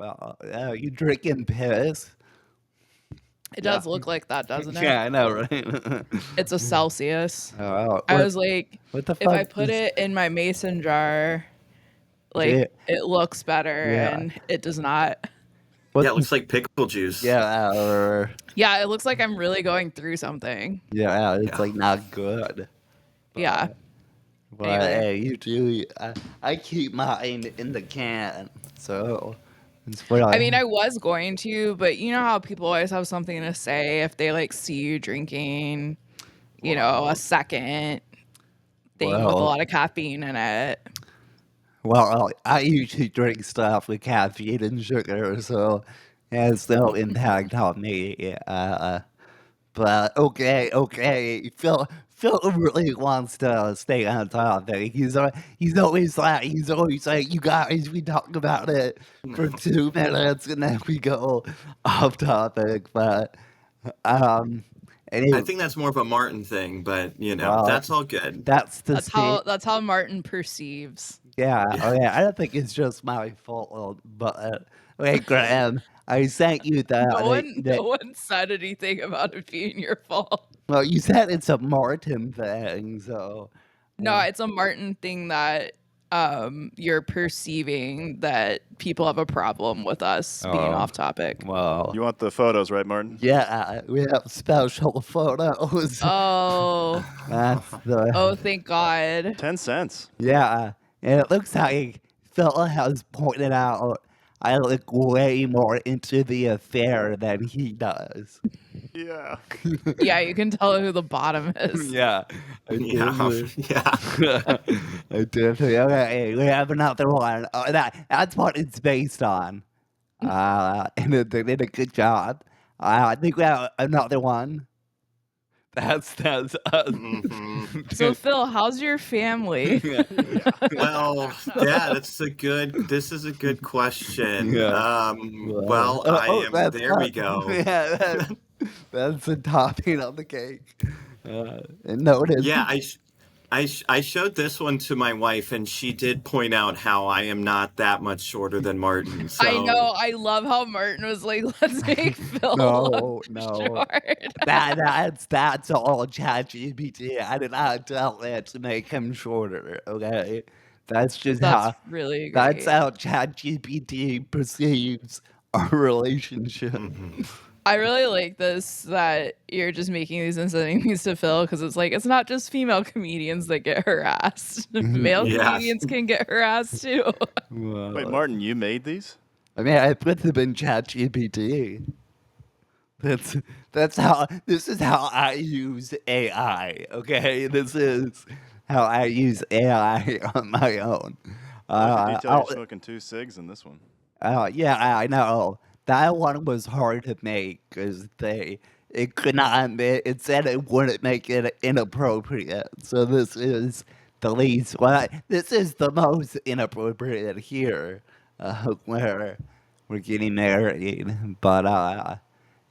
Well, you drinking piss? It does look like that, doesn't it? Yeah, I know, right? It's a Celsius. Oh, I was like, what the if I fuck? put it in my mason jar, like it looks better, Yeah. and it does not. What Yeah, it looks like pickle juice. Yeah, Yeah, it looks like I'm really going through something. yeah, it's like not good. Yeah. But Anyway. hey, you do. I keep mine in the can, so it's what I mean, I was going to, but you know how people always have something to say if they like see you drinking, you know, a second thing with a lot of caffeine in it. Well, I usually drink stuff with caffeine and sugar, so it has no impact on me. But okay. Phil really wants to stay on topic. He's always like, you guys, we talk about it for 2 minutes and then we go off topic. But anyway, I think that's more of a Martin thing, but well, that's all good. that's how Martin perceives. Yeah, I don't think it's just my fault, but wait, Graham, I sent you No one said anything about it being your fault. Well, you said it's a Martin thing, so no, it's a Martin thing that you're perceiving that people have a problem with us being off topic. Well, you want the photos, right, Martin? Yeah, we have special photos. Oh, oh, thank God. 10 cents. Yeah, and it looks like Phil has pointed out I look way more into the affair than he does. Yeah. Yeah, you can tell who the bottom is. Yeah. Yeah. I definitely. Okay, we have another one. That's what it's based on. And they did a good job. I think we have another one. That's us. So Phil, how's your family? Well, yeah, this is a good question. Yeah. Well, there we go. Yeah, that's the topping on the cake. Noted. Yeah, I showed this one to my wife, and she did point out how I am not that much shorter than Martin. So. I know. I love how Martin was like, "Let's make Phil No. short." That's all ChatGPT. I did not tell it to make him shorter. Okay, that's really great. That's how ChatGPT perceives our relationship. Mm-hmm. I really like this, that you're just making these and sending these to Phil, because it's like, it's not just female comedians that get harassed. Male comedians can get harassed too. Wait, Martin, you made these? I mean, I put them in ChatGPT. This is how I use AI. Okay, this is how I use AI on my own. I can tell you're smoking 2 cigs in this one. Yeah, I know. That one was hard to make because it could not. It said it wouldn't make it inappropriate. So this is the least. Well, this is the most inappropriate here, where we're getting married. But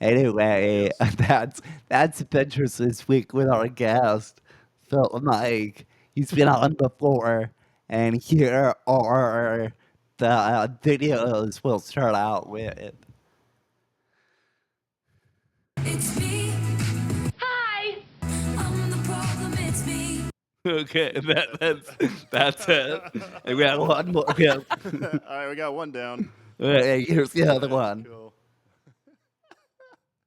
anyway, that's Adventures this week with our guest Phil Mike. He's been on before, and here are the videos we'll start out with. It's me. Hi. I'm the problem. It's me. Okay, that's it. And we got one more. All right, we got one down. Hey, here's the other one. Cool.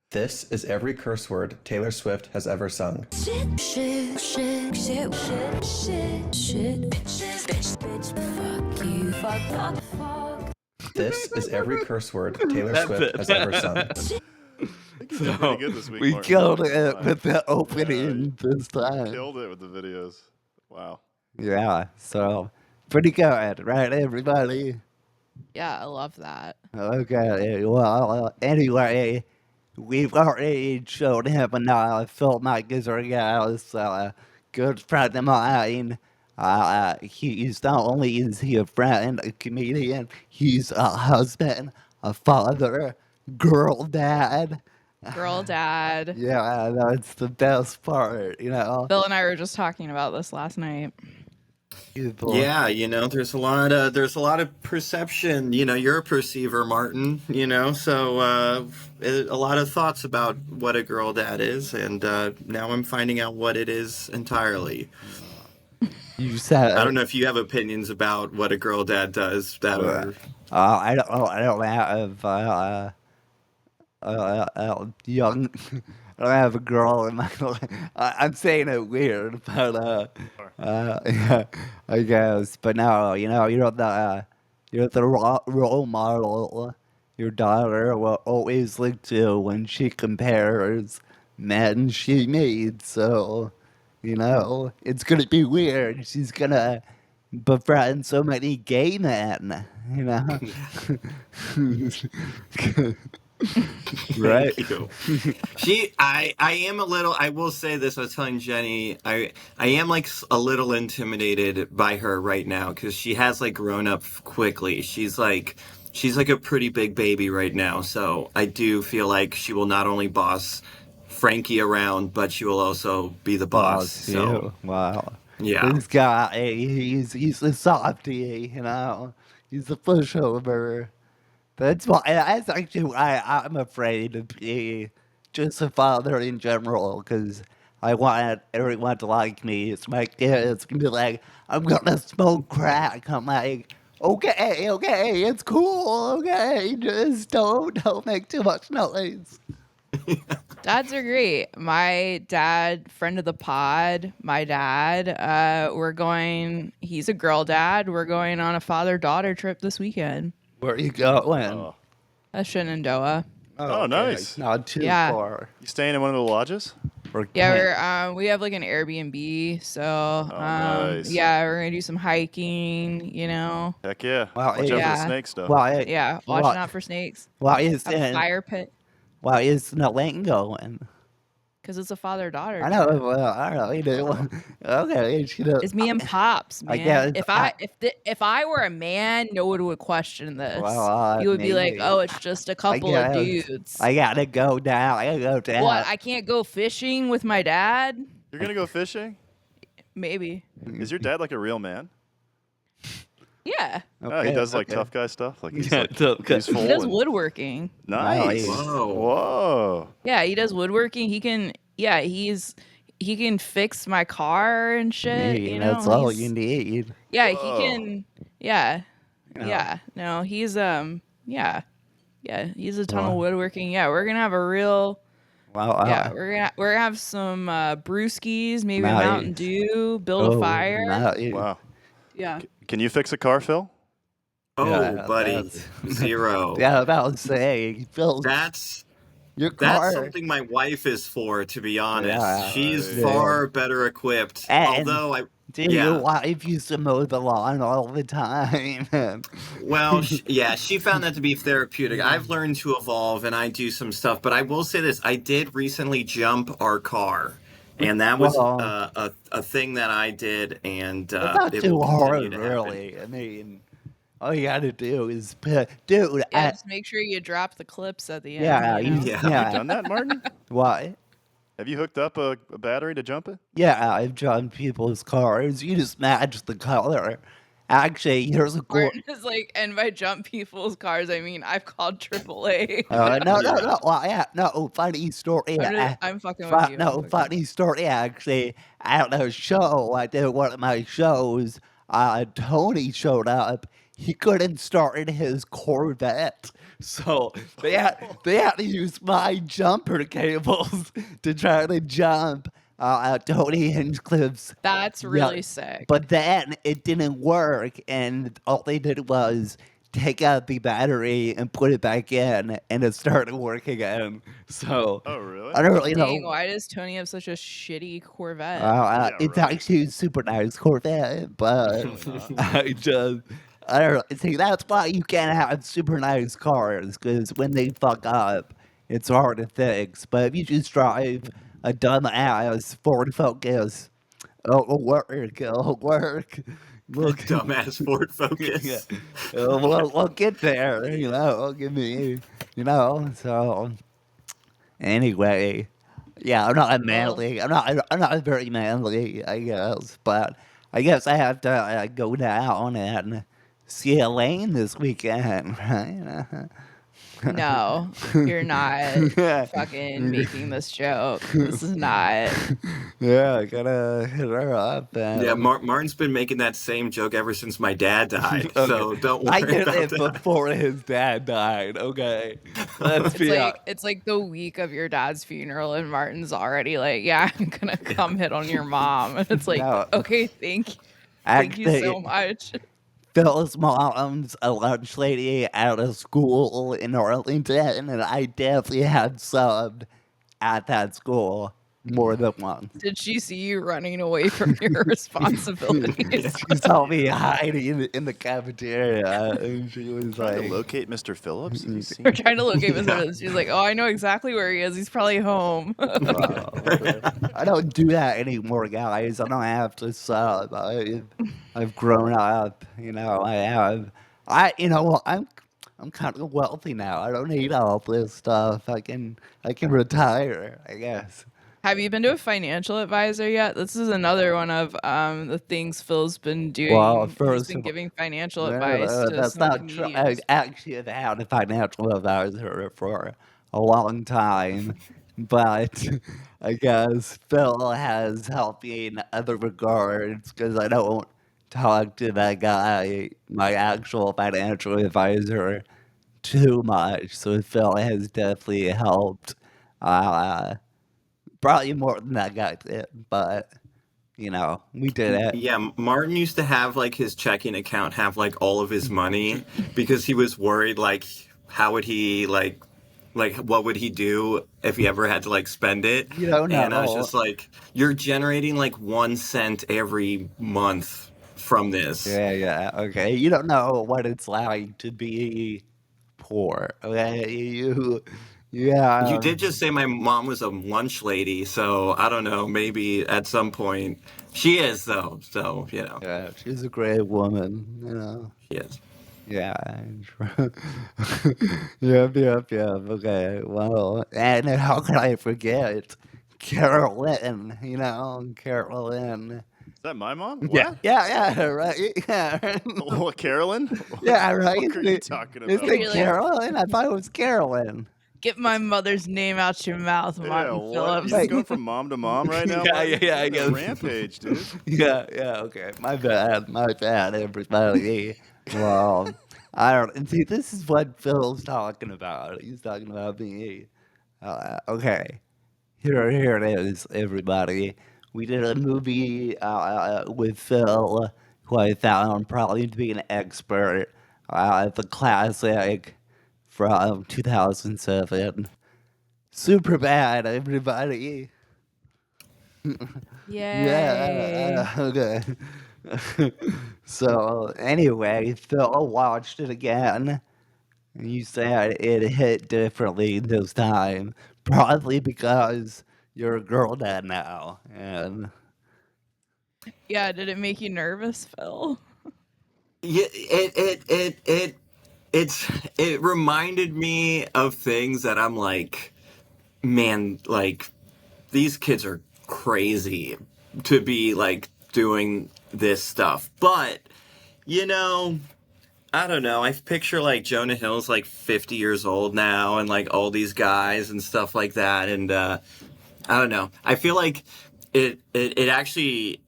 This is every curse word Taylor Swift has ever sung. Shit, shit, shit, shit, shit, shit, shit, bitches, bitch, bitch, fuck you, fuck, fuck. This is every curse word Taylor Swift has ever sung. So pretty good this week, we Martin. killed it with the opening this time. Killed it with the videos. Wow. Yeah, so pretty good, right, everybody? Yeah, I love that. Okay, well, anyway, we've already showed him enough. Phil Mike is our guest, good friend of mine. He's not only is he a friend, a comedian, he's a husband, a father, girl dad. Girl dad. Yeah, that's the best part, you know. Bill and I were just talking about this last night. Yeah, there's a lot of perception. You're a perceiver, Martin. So a lot of thoughts about what a girl dad is, and now I'm finding out what it is entirely. You said I don't know if you have opinions about what a girl dad does that are. I don't know. I don't have young. I don't have a girl in my life. I'm saying it weird, but yeah, I guess. But no, you're the role model your daughter will always look to when she compares men she meets. So, it's gonna be weird. She's gonna befriend so many gay men. Right. Thank you. I am a little. I will say this. I was telling Jenny, I am like a little intimidated by her right now because she has like grown up quickly. She's like a pretty big baby right now. So I do feel like she will not only boss Frankie around, but she will also be the boss. So Wow. yeah. This guy, he's a softie, He's a pushover. That's actually why I'm afraid to be just a father in general, because I want everyone to like me. It's my kids can be like, I'm gonna smoke crack. I'm like, okay, it's cool, okay, just don't make too much noise. Dads are great. My dad, friend of the pod, my dad, he's a girl dad. We're going on a father-daughter trip this weekend. Where are you going? Oh, Shenandoah. Oh, nice. Not too Yeah. far. you staying in one of the lodges? Yeah, we have like an Airbnb, so nice. yeah, we're gonna do some hiking, Heck yeah. Wow, Watch out for yeah. the snake stuff. Yeah, watching out for snakes. Why is Have a fire pit Why isn't Elaine going? because it's a father-daughter. I know. Well, I don't know. You do. Okay, she does. It's me and Pops, man. guess If I were a man, no one would question this. Well, He would be like, maybe. "Oh, it's just a couple of guess. dudes." I gotta go down. I gotta go down. What? I can't go fishing with my dad? You're going to go fishing? Maybe. Is your dad like a real man? Yeah. Oh, he does like tough guy stuff? Like he's like tough guy. useful He does and- woodworking. Nice. Whoa. Whoa. Yeah, he does woodworking. He can fix my car and shit. Hey, that's all you he's- need. Yeah, he Whoa. can. Yeah, Yeah. yeah. No, he's yeah, he's a ton of Wow. woodworking. Yeah, we're gonna have a real. Wow. Yeah, we're gonna have some brewskis, maybe a Nice. Mountain Dew, build a fire. Wow. Yeah. Can you fix a car, Phil? Oh, Yeah, buddy, that's- 0. Yeah, about to say, Phil, That's your That's car. something my wife is for, to be honest. Yeah, She's yeah. far better equipped. And- Although Dude, yeah. your wife used to mow the lawn all the time. She found that to be therapeutic. I've learned to evolve and I do some stuff, but I will say this: I did recently jump our car, and that was Well- a thing that I did, and It's not it too will continue hard, to happen. really. I mean, all you gotta do is put, dude. Yeah, just make sure you drop the clips at the end. Yeah, you know? Yeah. Have you done that, Martin? What? Have you hooked up a battery to jump it? Yeah, I've jumped people's cars. You just match the color. Actually, here's a cool. Martin is like, and by jump people's cars, I mean I've called AAA. No. Well, yeah, no. Funny story. I'm fucking with you. No, funny story. Actually, at a show, I did one of my shows. Tony showed up. He couldn't start his Corvette, so they had to use my jumper cables to try to jump Tony Hinchcliffe's. That's really sick. But then it didn't work, and all they did was take out the battery and put it back in, and it started working again. So Oh, really? I don't really Dang, know. why does Tony have such a shitty Corvette? It's right. actually a super nice Corvette, but I don't know. See, that's why you can't have super nice cars, because when they fuck up, it's hard to fix. But if you just drive a dumbass Ford Focus, it'll work. It'll work. Look, Dumbass Ford Focus. yeah. We'll get there. Give me, So anyway, yeah, I'm not manly. I'm not very manly, I guess. But I guess I have to go down and see Elaine this weekend, right? No, you're not fucking making this joke. This is not. Yeah, I gotta hit her up. Yeah, And Martin's been making that same joke ever since my dad died, okay, so don't I worry did about it that. before his dad died. Okay, let's It's be like it's like the week of your dad's funeral, and Martin's already like, "Yeah, I'm gonna come hit on your mom," and it's like, no. "Okay, thank you Actually, so much." Phil's mom's a lunch lady at a school in Arlington, and I definitely had subbed at that school more than once. Did she see you running away from your responsibilities? She saw me hiding in the cafeteria, and she was Trying to like, locate Mr. Phillips. Have you seen We're him? trying to locate Mr. Yeah. Phillips. She's like, "Oh, I know exactly where he is. He's probably home." "Wow." I don't do that anymore, guys. I don't have to sub. I've grown up. I have. I'm kind of wealthy now. I don't need all this stuff. I can retire, I guess. Have you been to a financial advisor yet? This is another one of the things Phil's been Well, doing. He's first been of all, giving financial no, advice to that's some not true. I comedians. actually have had a financial advisor for a long time, but I guess Phil has helped me in other regards because I don't talk to that guy, my actual financial advisor, too much. So Phil has definitely helped, uh, probably more than that guy did, but we did it. Yeah, Martin used to have like his checking account have like all of his money because he was worried like how would he like what would he do if he ever had to like spend it? You don't And I was know. just like, you're generating like 1 cent every month from this. Yeah, yeah, okay. You don't know what it's like to be poor. Okay, You yeah, did just say my mom was a lunch lady, so I don't know, maybe at some point she is though, so yeah. She's a great woman. she is. Yeah. Yep, yep, yep. Okay. Well, and how could I forget Carolyn? Carolyn. Is that my mom? Yeah, What? yeah, yeah. Right. Yeah. What, Carolyn? Yeah, What the right. fuck are you talking Is about? it You're like, Carolyn? I thought it was Carolyn. "Get my mother's name out your mouth, Yeah, Martin what? Phillips." You're just Wait. going from mom to mom right now, Yeah, Martin? yeah, yeah, I You're on a guess. rampage, dude. Yeah, yeah, okay. My bad, everybody. Well, I don't see. This is what Phil's talking about. He's talking about me. Okay, here it is, everybody. We did a movie with Phil, who I found probably to be an expert. The classic from 2007. Superbad, everybody. Yay. Yeah, okay. So anyway, Phil watched it again, and you said it hit differently this time, probably because you're a girl dad now, and Yeah, did it make you nervous, Phil? Yeah, it reminded me of things that I'm like, man, like these kids are crazy to be like doing this stuff. But, you know, I don't know. I picture like Jonah Hill's like 50 years old now and like all these guys and stuff like that. And I don't know. I feel like it actually,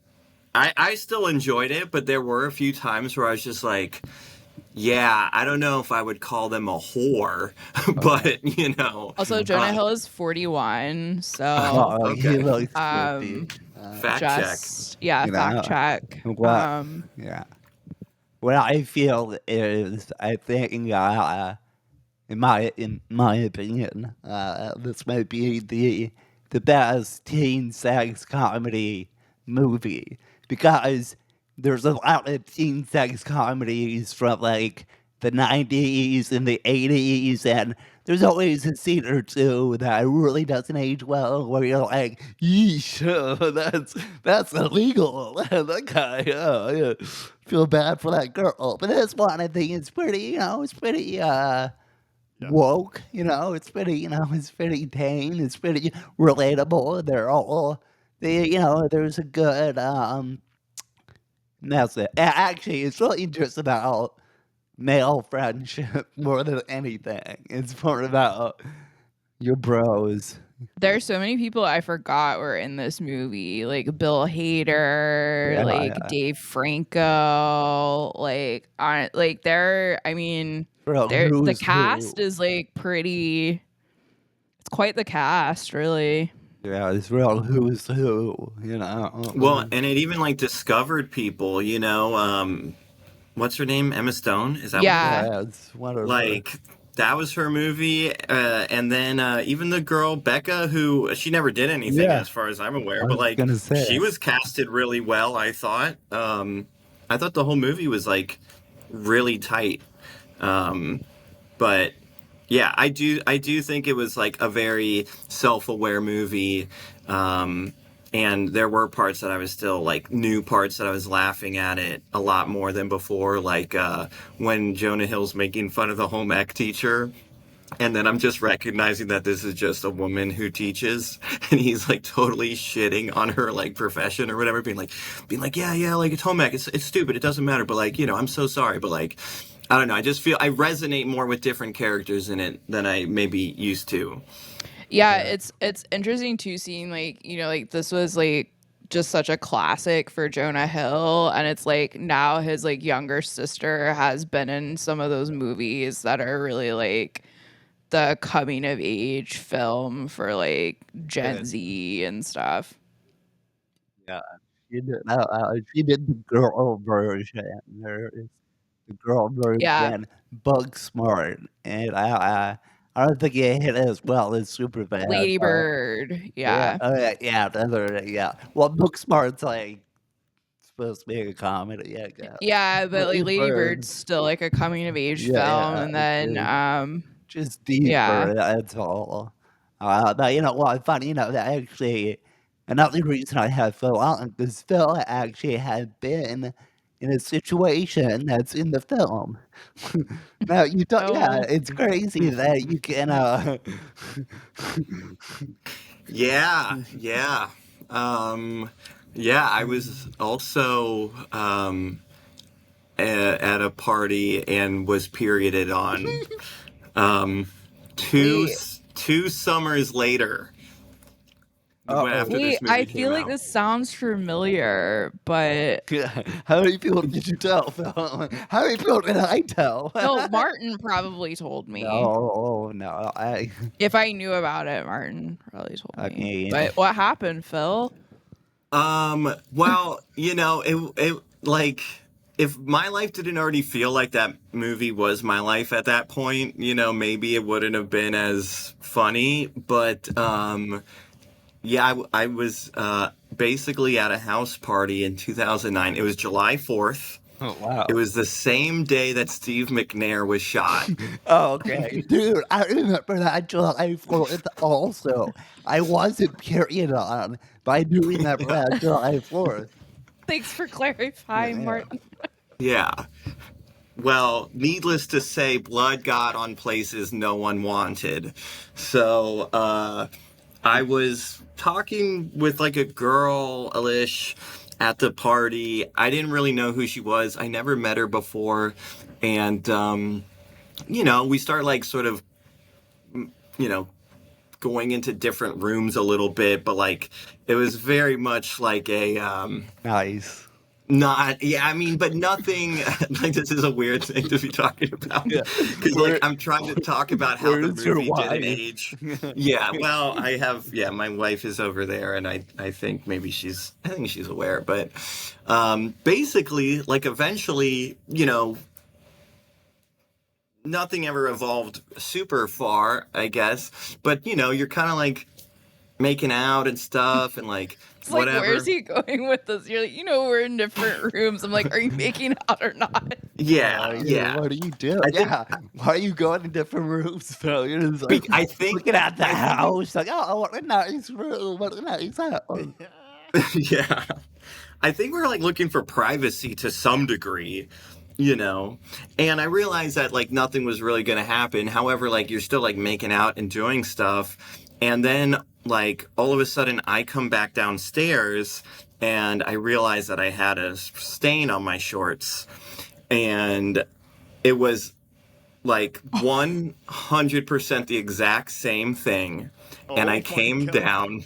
I still enjoyed it, but there were a few times where I was just like, yeah, I don't know if I would call them a whore, but Also, Jonah uh, Hill is 41, so oh, he okay. looks 50. um, Fact check. just yeah, You know, fact check. what? Yeah. What I feel is, I think, in my opinion, this might be the best teen sex comedy movie because there's a lot of teen sex comedies from like the 90s and the 80s, and there's always a scene or two that really doesn't age well where you're like, yeesh, that's illegal. That guy, yeah, feel bad for that girl. But this one, I think, is pretty, it's pretty woke, it's pretty tame, it's pretty relatable. There's a good That's it. Actually, it's really just about male friendship more than anything. It's more about your bros. There's so many people I forgot were in this movie, like Bill Hader, Yeah, like yeah. Dave Franco, like on like they're I mean, Bro, the who's cast who? is like pretty it's quite the cast, really. Yeah, it's real who's who, Well, and it even like discovered people, what's her name? Emma Stone? Is that what it is? Yeah. Yeah, it's whatever. Like that was her movie, and then even the girl Becca, who she never did anything Yeah, as far as I'm aware, I but was like gonna say. she was casted really well. I thought the whole movie was like really tight. But yeah, I do think it was like a very self-aware movie. And there were parts that I was still like new parts that I was laughing at it a lot more than before, like when Jonah Hill's making fun of the home ec teacher. And then I'm just recognizing that this is just a woman who teaches, and he's like totally shitting on her like profession or whatever, being like, yeah, like it's home ec, it's stupid, it doesn't matter, but like, I'm so sorry, but like, I don't know, I just feel I resonate more with different characters in it than I maybe used to. Yeah, Yeah. it's interesting too seeing like, like this was like just such a classic for Jonah Hill, and it's like now his like younger sister has been in some of those movies that are really like the coming of age film for like Gen Good. Z and stuff. Yeah, she did the girl version. There is the girl Yeah, version, Bug Smart, and I don't think it hit as well as Superbad, Lady but Bird. yeah, Yeah. yeah, the other, yeah. Well, Book Smart's like supposed to be a comedy, I guess. Yeah, but like Lady Lady Bird's Bird, still like a coming of age yeah, film, yeah, and then just yeah. deeper, that's all. But you know what? Funny, that actually another reason I had Phil on because Phil actually had been in a situation that's in the film. Now you don't, yeah, Oh, it's crazy that you can, Yeah, yeah. Yeah, I was also at a party and was perioded on um, two wait. two summers later uh-oh. after Wait, this I movie feel came like out. this sounds familiar, but Yeah. How many people did you tell, Phil? How many people did I tell? no, Martin probably told me. No, If I knew about it, Martin probably told I me. mean, But what happened, Phil? Well, it like if my life didn't already feel like that movie was my life at that point, maybe it wouldn't have been as funny. But yeah, I was basically at a house party in 2009. It was July 4th. oh wow. It was the same day that Steve McNair was shot. Oh, okay. Dude, I remember that July 4th also. I wasn't period on, but I do remember that July 4th. Thanks for Yeah, clarifying, yeah. Martin. Yeah. Well, needless to say, blood got on places no one wanted. So, I was talking with like a girl, Alish, at the party. I didn't really know who she was. I never met her before. And, we start like sort of, you know, going into different rooms a little bit, but like it was very much like a, Nice. not, yeah, I mean, but nothing. Like this is a weird thing to be talking about Yeah. because, like, I'm trying to talk about how the Where's your movie didn't wife? age. Yeah, well, yeah, my wife is over there, and I think maybe I think she's aware, but basically, like, eventually, nothing ever evolved super far, I guess, but you're kind of like making out and stuff, and like It's like, whatever. where's he going with this? You're like, we're in different rooms. I'm like, are you making out or not? Yeah, Yeah, yeah. what are you doing? I think Yeah, why are you going to different rooms, Phil? You're just like I think looking at the I think house, like, oh, what a nice room, what a nice house. yeah. I think we're like looking for privacy to some degree, And I realized that like nothing was really going to happen. However, like you're still like making out and doing stuff. And then like all of a sudden I come back downstairs and I realized that I had a stain on my shorts, and it was like 100% the exact same thing. And Oh I my came God. down,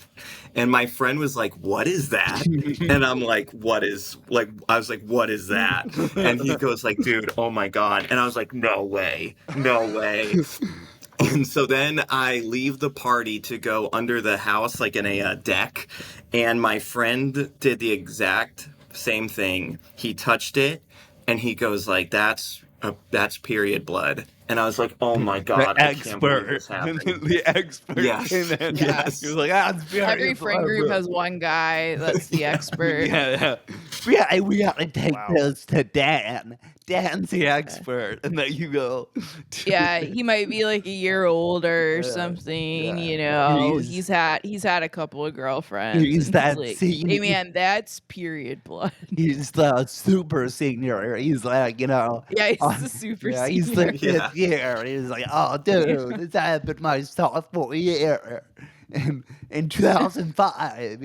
and my friend was like, "What is that?" And I'm like, I was like, "What is that?" And he goes like, "Dude, oh my God." And I was like, "No way. No way." And so then I leave the party to go under the house, like in a deck. And my friend did the exact same thing. He touched it, and he goes like, that's period blood." And I was like, "Oh my The God, I can't believe expert, this happened." the expert came Yes, in. Yeah. He yes. was like, "Ah, it's Every very friend group has one guy that's the expert. Yeah, yeah. We gotta take Wow. this to Dan. Dan's the expert, and then you go. Yeah, he might be like a year older or something, you know. He's He's had a couple of girlfriends he's and he's that like, "Hey scene. man, that's period blood." He's the super senior. He's like, Yeah, he's uh, the super yeah, he's the senior. Yeah. fifth year. He's like, oh, dude, this happened my sophomore year in 2005.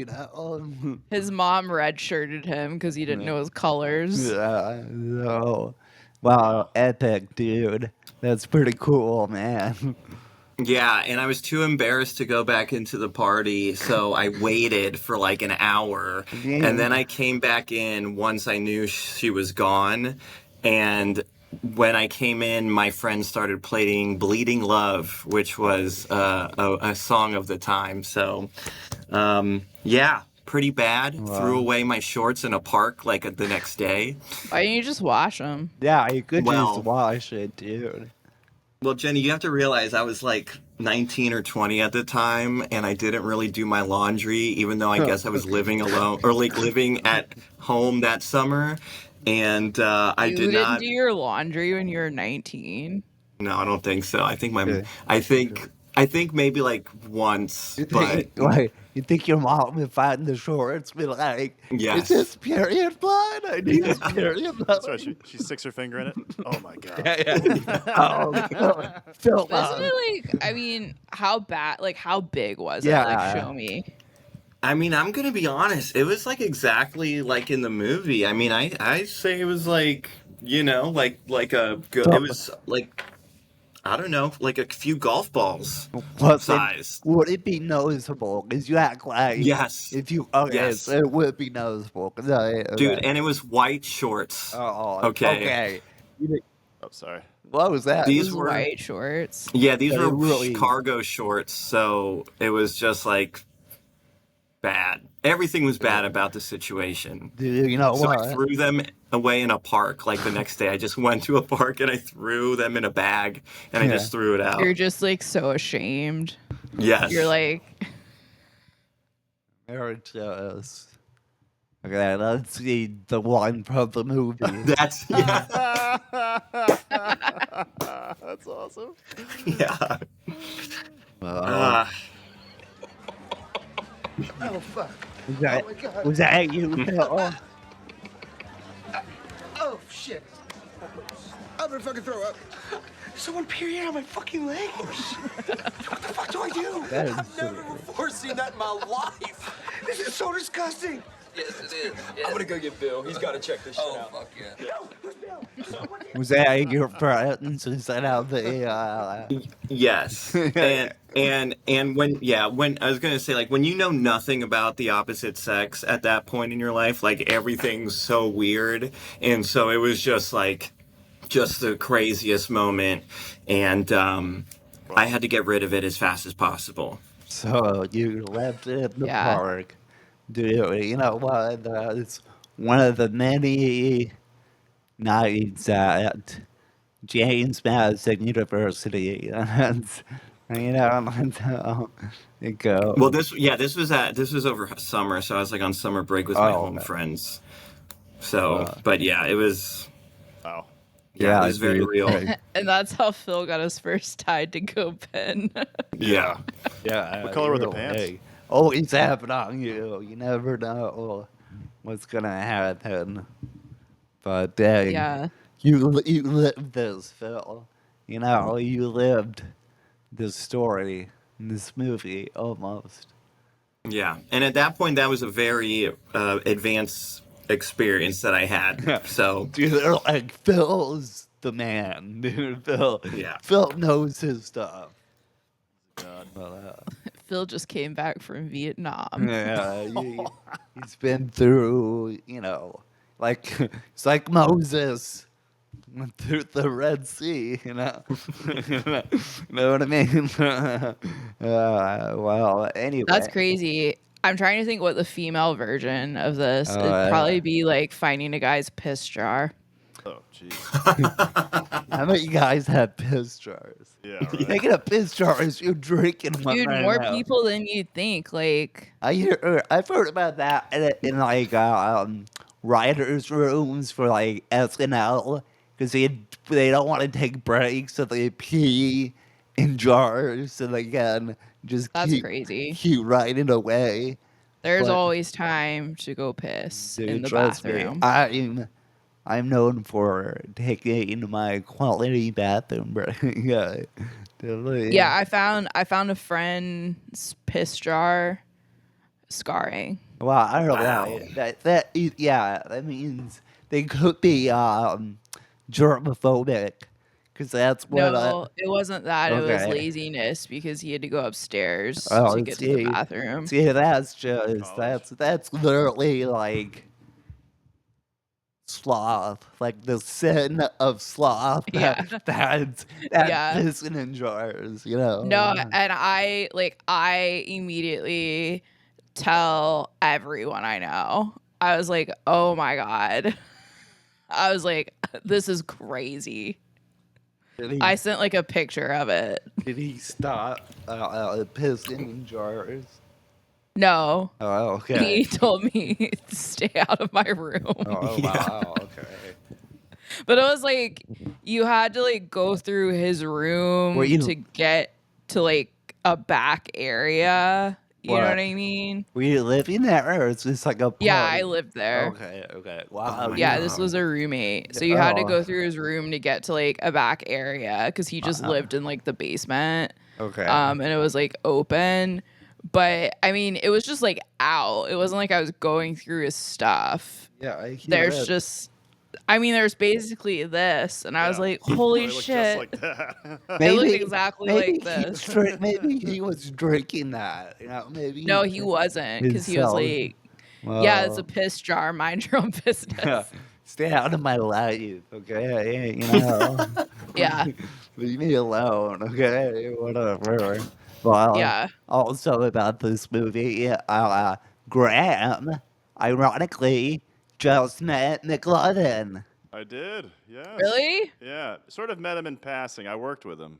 His mom redshirted him because he didn't know his colors. Yeah, so, wow, epic, dude. That's pretty cool, man. Yeah, and I was too embarrassed to go back into the party, so I waited for like an hour, and then I came back in once I knew she was gone. And when I came in, my friend started playing "Bleeding Love," which was a song of the time. So, yeah, pretty bad. Threw Wow. away my shorts in a park like the next day. Why didn't you just wash them? Yeah, you could just Well, wash it, dude. Well, Jenny, you have to realize I was like 19 or 20 at the time, and I didn't really do my laundry, even though I guess I was living alone or like living at home that summer. And I You did didn't not. do your laundry when you were 19. No, I don't think so. I think Yeah. I think maybe like once, You but think, like, you think your mom would find the shorts, be like, "Is yes. this period blood? I need this period blood." That's right. She sticks her finger in it. Oh my God. Yeah, yeah. Oh, Philip. Wasn't it like, I mean, how bad, like, how big was it? Like, Yeah. show me. I mean, I'm gonna be honest. It was like exactly like in the movie. I mean, I say it was like like a good. It was like I don't know, like a few golf balls size. Would it be noticeable? Because you act like Yes. if you okay, Yes. so it would be noticeable. 'Cause Dude, okay. and it was white shorts. Oh, Okay. okay. Oh, sorry. What was that? These These were white shorts. Yeah, these But were it really, cargo shorts, so it was just like bad. Everything was bad about the situation. dude, you know So I what? threw them away in a park like the next day. I just went to a park and I threw them in a bag and I Yeah. just threw it out. You're just like so ashamed. Yes. You're like, Very jealous. Okay, let's see the one from the movie. That's yeah. That's awesome. Yeah. Uh, Oh, fuck. was that, Oh, my God. was that you, Phil? Oh, shit. I'm gonna fucking throw up. Someone period on my fucking leg. Oh, shit. What the fuck do I do? That is I've never before seen that in my life. This is so disgusting. Yes, it is. I'm gonna go get Bill. He's gotta check this shit out. Oh, fuck yeah. No, who's Bill? Was that your friends? Is that how they, Yes. And when I was gonna say, like, when you know nothing about the opposite sex at that point in your life, like everything's so weird. And so it was just the craziest moment. And I had to get rid of it as fast as possible. So you left it in the Yeah. park. Dude, you know what? It's one of the many nights at James Madison University. You know, that's how it goes. Well, this was over summer, so I was like on summer break with my home friends. So, but yeah, it was. Wow. Yeah, it was very dude, real. like, and that's how Phil got his first tied to go pen. Yeah. yeah. What color were the really, pants? always happen on you. You never know what's gonna happen. But dang, Yeah. you lived this, Phil. You know, you lived this story, this movie almost. Yeah, and at that point, that was a very advanced experience that I had. So Dude, they're like, Phil's the man, dude. yeah, Phil knows his stuff. God. Phil just came back from Vietnam. Yeah, he's been through, like it's like Moses went through the Red Sea, know what I mean? Well, That's anyway, crazy. I'm trying to think what the female version of this. It'd uh, probably be like finding a guy's piss jar. Oh, jeez. how about you guys have piss jars? Yeah, right. Taking a piss jar is you're drinking one Dude, right more now. people than you'd think. Like, I've heard about that in like writers' rooms for like SNL because they don't want to take breaks, so they pee in jars so they can just that's crazy. keep writing away. There's But always time to go piss in dude, the trust me, bathroom. I'm known for taking my quality bathroom break. Yeah, totally. Yeah, I found a friend's piss jar scarring. Well, I don't know wow. yeah, that means they could be germophobic, because that's what I. No, it wasn't that. It was Okay. laziness because he had to go upstairs to Oh, get to the bathroom. see, that's just College. that's literally like sloth, like the sin of sloth. Yeah. That's Yeah. pissing in jars, you know. No, and I immediately tell everyone I know. I was like, "Oh my god." I was like, "This is crazy." I sent like a picture of it. Did he stop pissing in jars? No. Oh, okay. He told me to stay out of my room. Oh, Yeah. wow. Okay. But it was like you had to like go through his room Were you- to get to like a back area. You know What? what I mean? Were you living there, or is this like a party? Yeah, I lived there. Okay, okay. Wow. my Yeah, God. this was a roommate. So you had to Oh. go through his room to get to like a back area because he just lived in like the basement. Okay. And it was like open. But I mean, it was just like out. It wasn't like I was going through his stuff. Yeah, I hear There's it. just, I mean, there's basically this. And I was Yeah. like, holy They look shit. Just like that. It looked exactly like he this. maybe he was drinking that. Maybe. No, he wasn't because he was himself. like, yeah, it's a Well, piss jar. Mind your own business. stay out of my life, okay? Yeah. Leave me alone, okay? Whatever. Well, Yeah. also about this movie, Graham, ironically, just met McLovin. I did. Yes. Really? Yeah. Sort of met him in passing. I worked with him.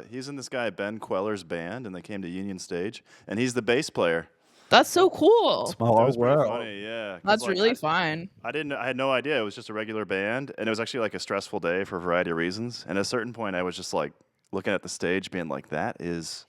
He's in this guy Ben Queller's band, and they came to Union Stage, and he's the bass player. That's so cool. It Small was pretty world. funny, yeah. 'cause, That's like, really fun. I had no idea. It was just a regular band, and it was actually like a stressful day for a variety of reasons. And at a certain point, I was just like looking at the stage, being like, there's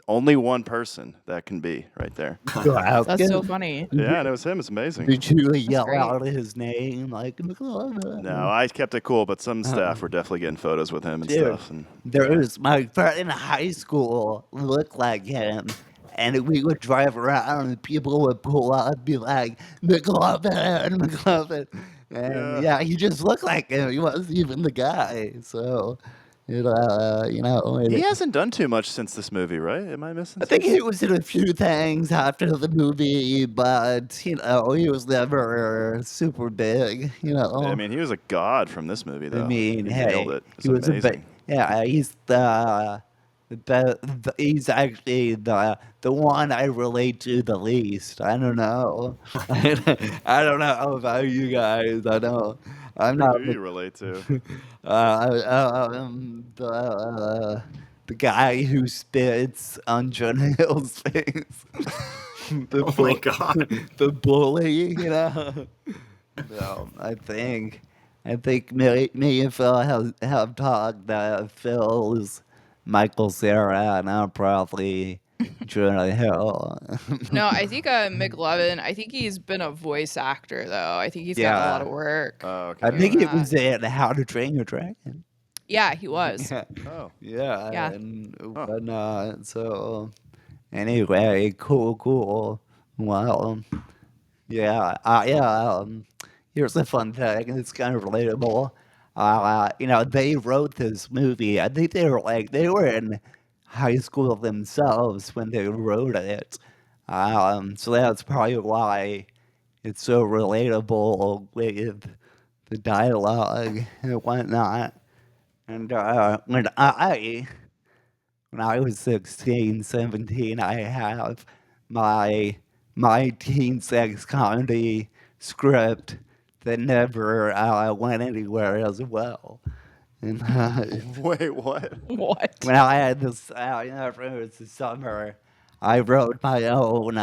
only one person that can be right there. That's so funny. Yeah, and it was him. It's amazing. Did you yell great. out his name like McLovin? No, I kept it cool, but some staff were definitely getting photos with him and Dude, stuff. And There's my friend in high school looked like him, and we would drive around, and people would pull up and be like, McLovin, McLovin. And yeah, he just looked like him. He wasn't even the guy. So, he hasn't done too much since this movie, right? Am I missing I think something? he was in a few things after the movie, but, he was never super big, I mean, he was a god from this movie, though. I mean, he hey, nailed it. It's he was amazing. he's he's actually the one I relate to the least. I don't know. I don't know about you guys. I'm not. Who do you relate to? The guy who spits on Jonah Hill's face. Oh my God. The bully, No, I think me and Phil have talked that Phil is Michael Cera, and I'm probably Jonah Hill. No, I think McLovin, I think he's been a voice actor, though. I think he's gotten a lot Yeah. of work. Oh, I okay. think doing it was that. in How to Train Your Dragon. Yeah, he was. Yeah. Oh. Yeah, Yeah. and Huh. whatnot. So, Anyway, cool. Well, yeah, here's a fun thing. It's kind of relatable. They wrote this movie. I think they were in high school themselves when they wrote it. So that's probably why it's so relatable with the dialogue and whatnot. And when I was 16, 17, I have my my teen sex comedy script that never went anywhere as well. And Wait, what? What? when I had this, it was the summer, I wrote my own.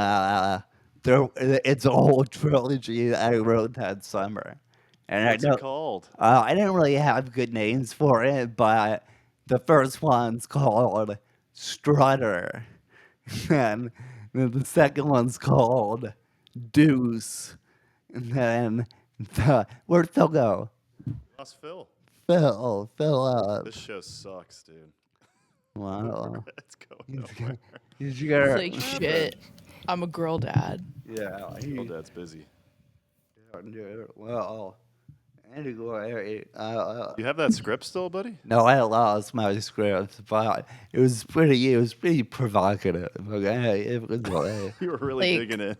It's a whole trilogy that I wrote that summer, and What's it called? I didn't really have good names for it, but the first one's called Strutter, and then the second one's called Deuce, and then where'd Phil go? Lost Phil. Philip. This show sucks, dude. Wow. It's going nowhere. He's It's got like shit. I'm a girl dad. yeah. Old dad's busy. Well, anyway, You have that script still, buddy? no, I lost my script, but it was pretty provocative. Okay, it was You were really Like- digging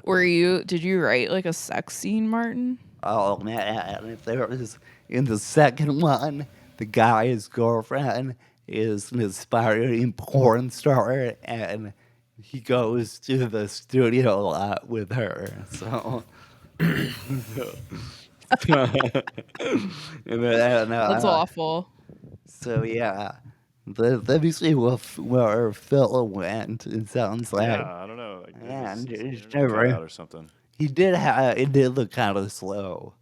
in. Did you write like a sex scene, Martin? oh man, if there was in the second one, the guy's girlfriend is an aspiring porn star, and he goes to the studio a lot with her. So, and then, That's awful. So yeah, let me see where Phil went. It sounds like Yeah, I don't know. Like, maybe Man, his it's internet never- cut out or something. he did have it did look kind of slow.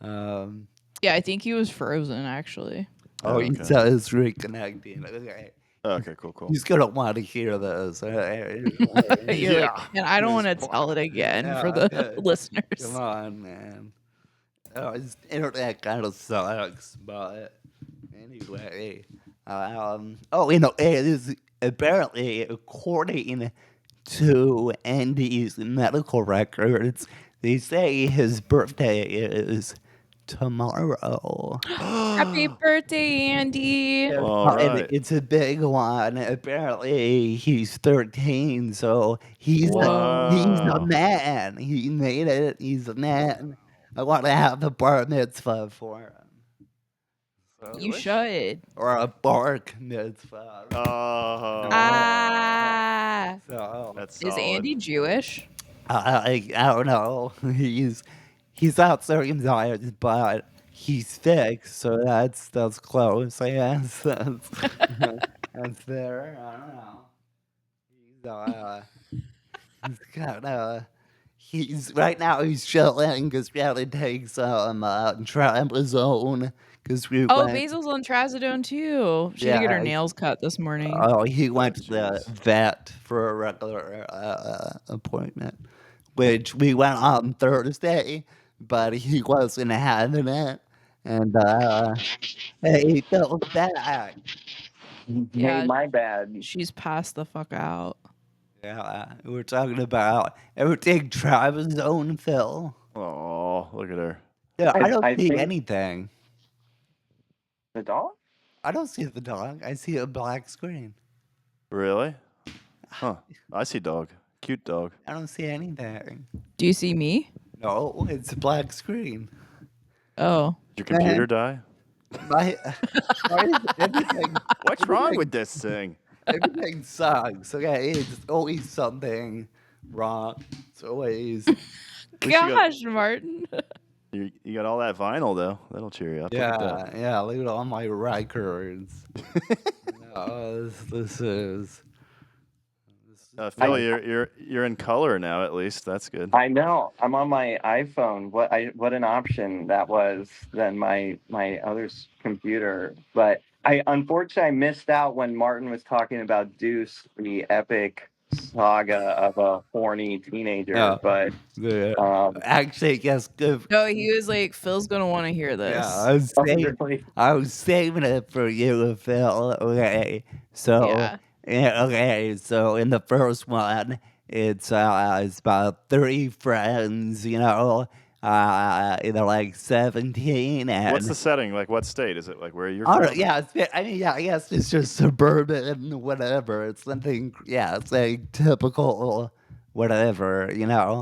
Yeah, I think he was frozen actually. Oh, he okay. says reconnecting. Okay, Okay, cool. he's gonna want to hear this. You're like, and I don't want to tell it again for the Yeah. listeners. Come on, man. Oh, his internet kind of sucks, but anyway. It is apparently according to Andy's medical records, they say his birthday is tomorrow. Happy birthday, Andy. All And right. it's a big one. Apparently, he's 13, so he's a Wow. man. He made it. He's a man. I want to have a bar mitzvah for him. So, You should. or a bark mitzvah. Oh, Ah. So that's Is solid. Andy Jewish? I don't know. He's not circumcised, but he's fixed, so that's close. I guess that's there. I don't know. He's kind of. He's right now. He's chilling because we had to take some tramadol because we Oh, went. Basil's on trazodone too. She had to get her Yeah. nails cut this morning. Oh, he went to the jeez. vet for a regular appointment, which we went on Thursday, but he wasn't having it. And he felt bad. Yeah. Hey, my bad. She's passed the fuck out. Yeah, we're talking about everything Travis own, Phil. Oh, look at her. Yeah, I don't I see think- anything. The dog? I don't see the dog. I see a black screen. Really? Huh. I see dog. Cute dog. I don't see anything. Do you see me? No, it's a black screen. Oh. Did your computer die? My, why is everything, What's wrong with this thing? everything sucks. Okay, it's always something wrong. It's always. Gosh, Martin. You got all that vinyl though. That'll cheer you up. Look at that. Yeah. Look at all my records. No, this is. Phil, you're in color now. At least that's good. I know. I'm on my iPhone. What an option that was than my other's computer. But unfortunately I missed out when Martin was talking about Deuce, the epic saga of a horny teenager. Yeah. But Actually, yes. Good. No, he was like, Phil's gonna want to hear this. Yeah, I was saving it for you, Phil. Okay, so Yeah. Yeah, okay, so in the first one, it's about 30 friends, they're like 17 What's the and setting? Like, what state is it? Like, where you're I don't, from? yeah, I guess it's just suburban, whatever. It's something, yeah, it's like typical, whatever.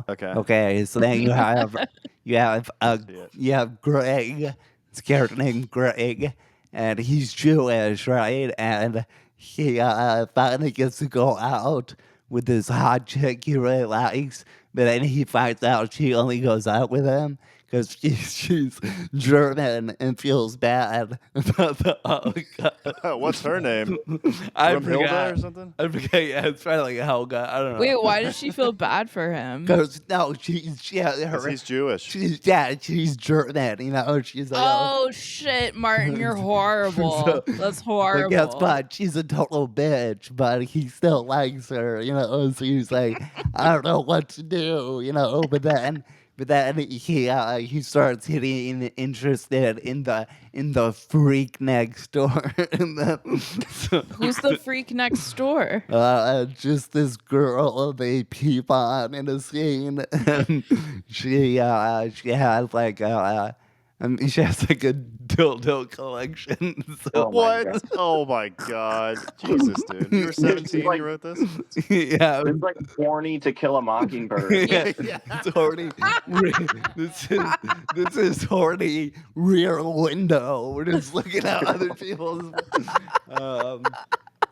Okay. Okay, so then you have, See it. you have Greg, this character named Greg, and he's Jewish, right? And he finally gets to go out with this hot chick he really likes, but then he finds out she only goes out with him because she's German and feels bad about the What's her name? I Brumhilda forgot. or something? I forget. Yeah, it's probably like Helga. I don't know. Wait, why does she feel bad for him? Because no, Because he's Jewish. she's German. She's like, Oh shit, Martin, you're horrible. That's but horrible. guess what? She's a total bitch, but he still likes her. So he's like, I don't know what to do. But then he starts getting interested in the freak next door. And then, Who's the freak next door? just this girl they peep on in a scene, and she has like she has like a dildo collection. So Oh my God. What? Oh my god. Jesus, dude. You were 17 like- you wrote this? yeah, It's like horny to kill a mockingbird. yeah, it's horny. This is horny rear window. We're just looking at other people's. Um,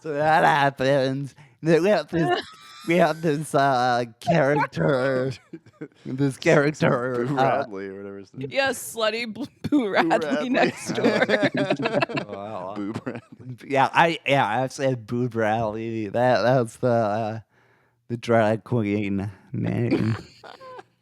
so that happens. Then we have this character. This character. Boo Radley or whatever his name. Yes, slutty Boo Radley Radley. next door. Wow. Boo Radley. I've said Boo Bradley. That's the drag queen name.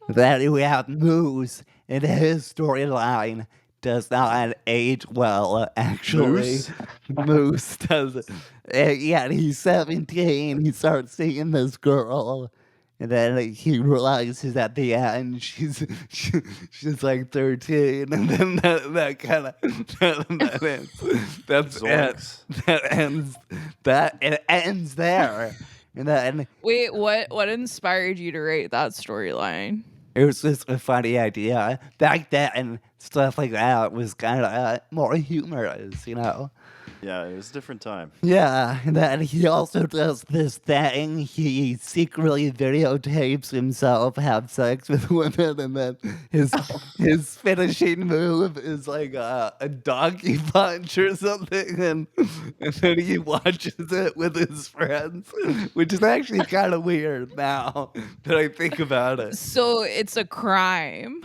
Then we have Moose, and his storyline does not age well, actually. Moose? Moose does. Yeah, he's 17. He starts seeing this girl. And then he realizes at the end she's like 13, and then that kind of that ends. That's Zoinks. it. It ends there. And then Wait, what inspired you to write that storyline? it was just a funny idea. Back then, stuff like that was kind of more humorous. Yeah, it was a different time. Yeah, and then he also does this thing. He secretly videotapes himself have sex with women, and then his finishing move is like a donkey punch or something, and then he watches it with his friends, which is actually kind of weird now that I think about it. So it's a crime.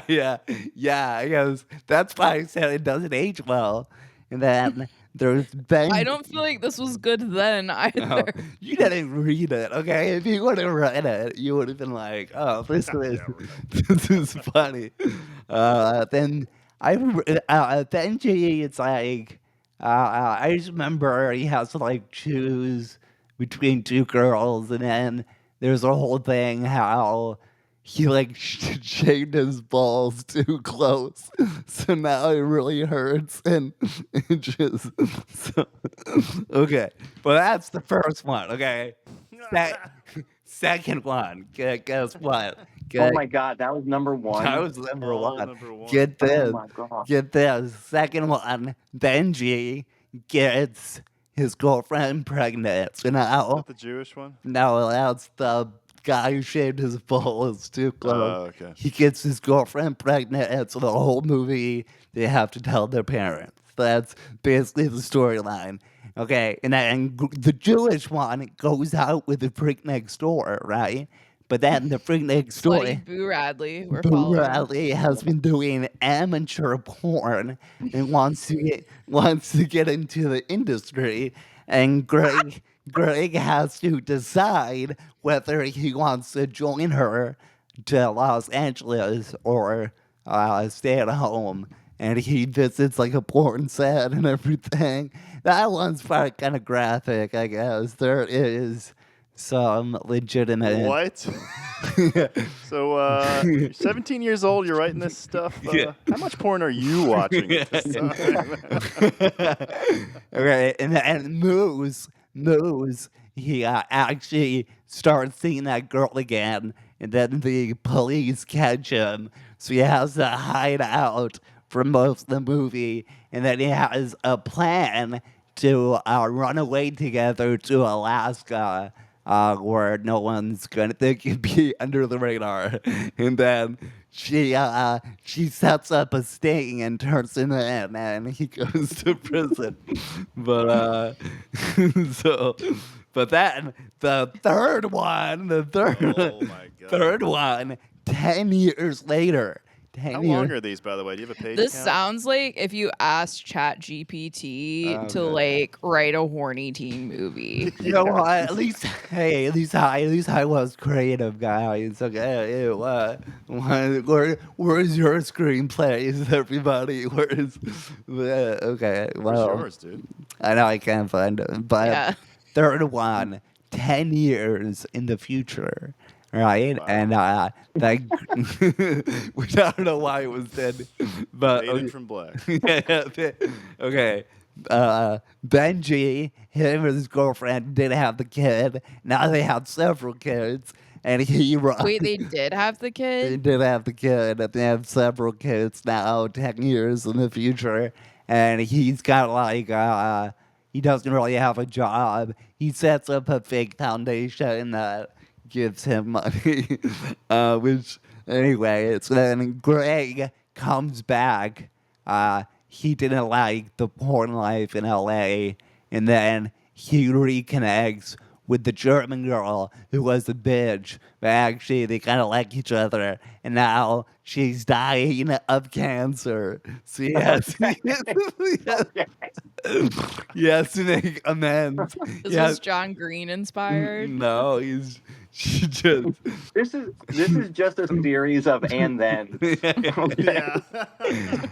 Yeah. Yeah. I guess that's why I said it doesn't age well. And then there's Ben. I don't feel like this was good then either. Oh, you didn't read it, okay? If you would have read it, you would have been like, "Oh, this is funny." Then Benji, it's like I just remember he has to like choose between two girls, and then there's a whole thing how he like shaved his balls too close, so now it really hurts, and it just okay. Well, that's the first one. Okay, second one. Guess what? Oh my God, that was number one. That was number Oh, one. number one. Get this. Oh my God. Get this. Second one. Benji gets his girlfriend pregnant. So now, The Jewish one? no, that's the guy who shaved his balls too close. Oh, okay. He gets his girlfriend pregnant, and so the whole movie they have to tell their parents. That's basically the storyline. Okay, and then the Jewish one goes out with the freak next door, right? But then the freak next door, Slutty Boo Radley. We're Boo following. Radley has been doing amateur porn and wants to get into the industry, and Greg has to decide whether he wants to join her to Los Angeles or stay at home. And he visits like a porn set and everything. That one's probably kind of graphic, I guess. There is some legitimate. What? So, you're 17 years old, you're writing this stuff. How much porn are you watching at this time? Okay, and Moose moves, he actually starts seeing that girl again, and then the police catch him. So he has to hide out for most of the movie, and then he has a plan to run away together to Alaska. Where no one's gonna think he'd be under the radar, and then she sets up a sting and turns him in, and he goes to prison. But so, but then the third one, Oh my god. third one, 10 years later, How 10 long years. are these, by the way? Do you have a page This count? sounds like if you asked Chat GPT to Okay. like write a horny teen movie. You know what? At least, hey, at least I was creative, guys. Okay, where's your screenplays, everybody? Where's, okay, Where's well, yours, dude? I know I can't find it, but Yeah. third one, 10 years in the future, right? Wow. And that, which I don't know why it was dead, but Faded from black. okay. Benji, him and his girlfriend didn't have the kid. Now they have several kids, and he Wait, they did have the they kid? did have the kid, and they have several kids now, 10 years in the future, and he's got like he doesn't really have a job. He sets up a fake foundation that gives him money, which anyway, it's then Greg comes back. He didn't like the porn life in LA, and then he reconnects with the German girl who was a bitch, but actually they kind of like each other, and now she's dying of cancer. So yes, he has to make amends. This Yes. was John Green inspired. No, she just. This is just a series of and then. Yeah.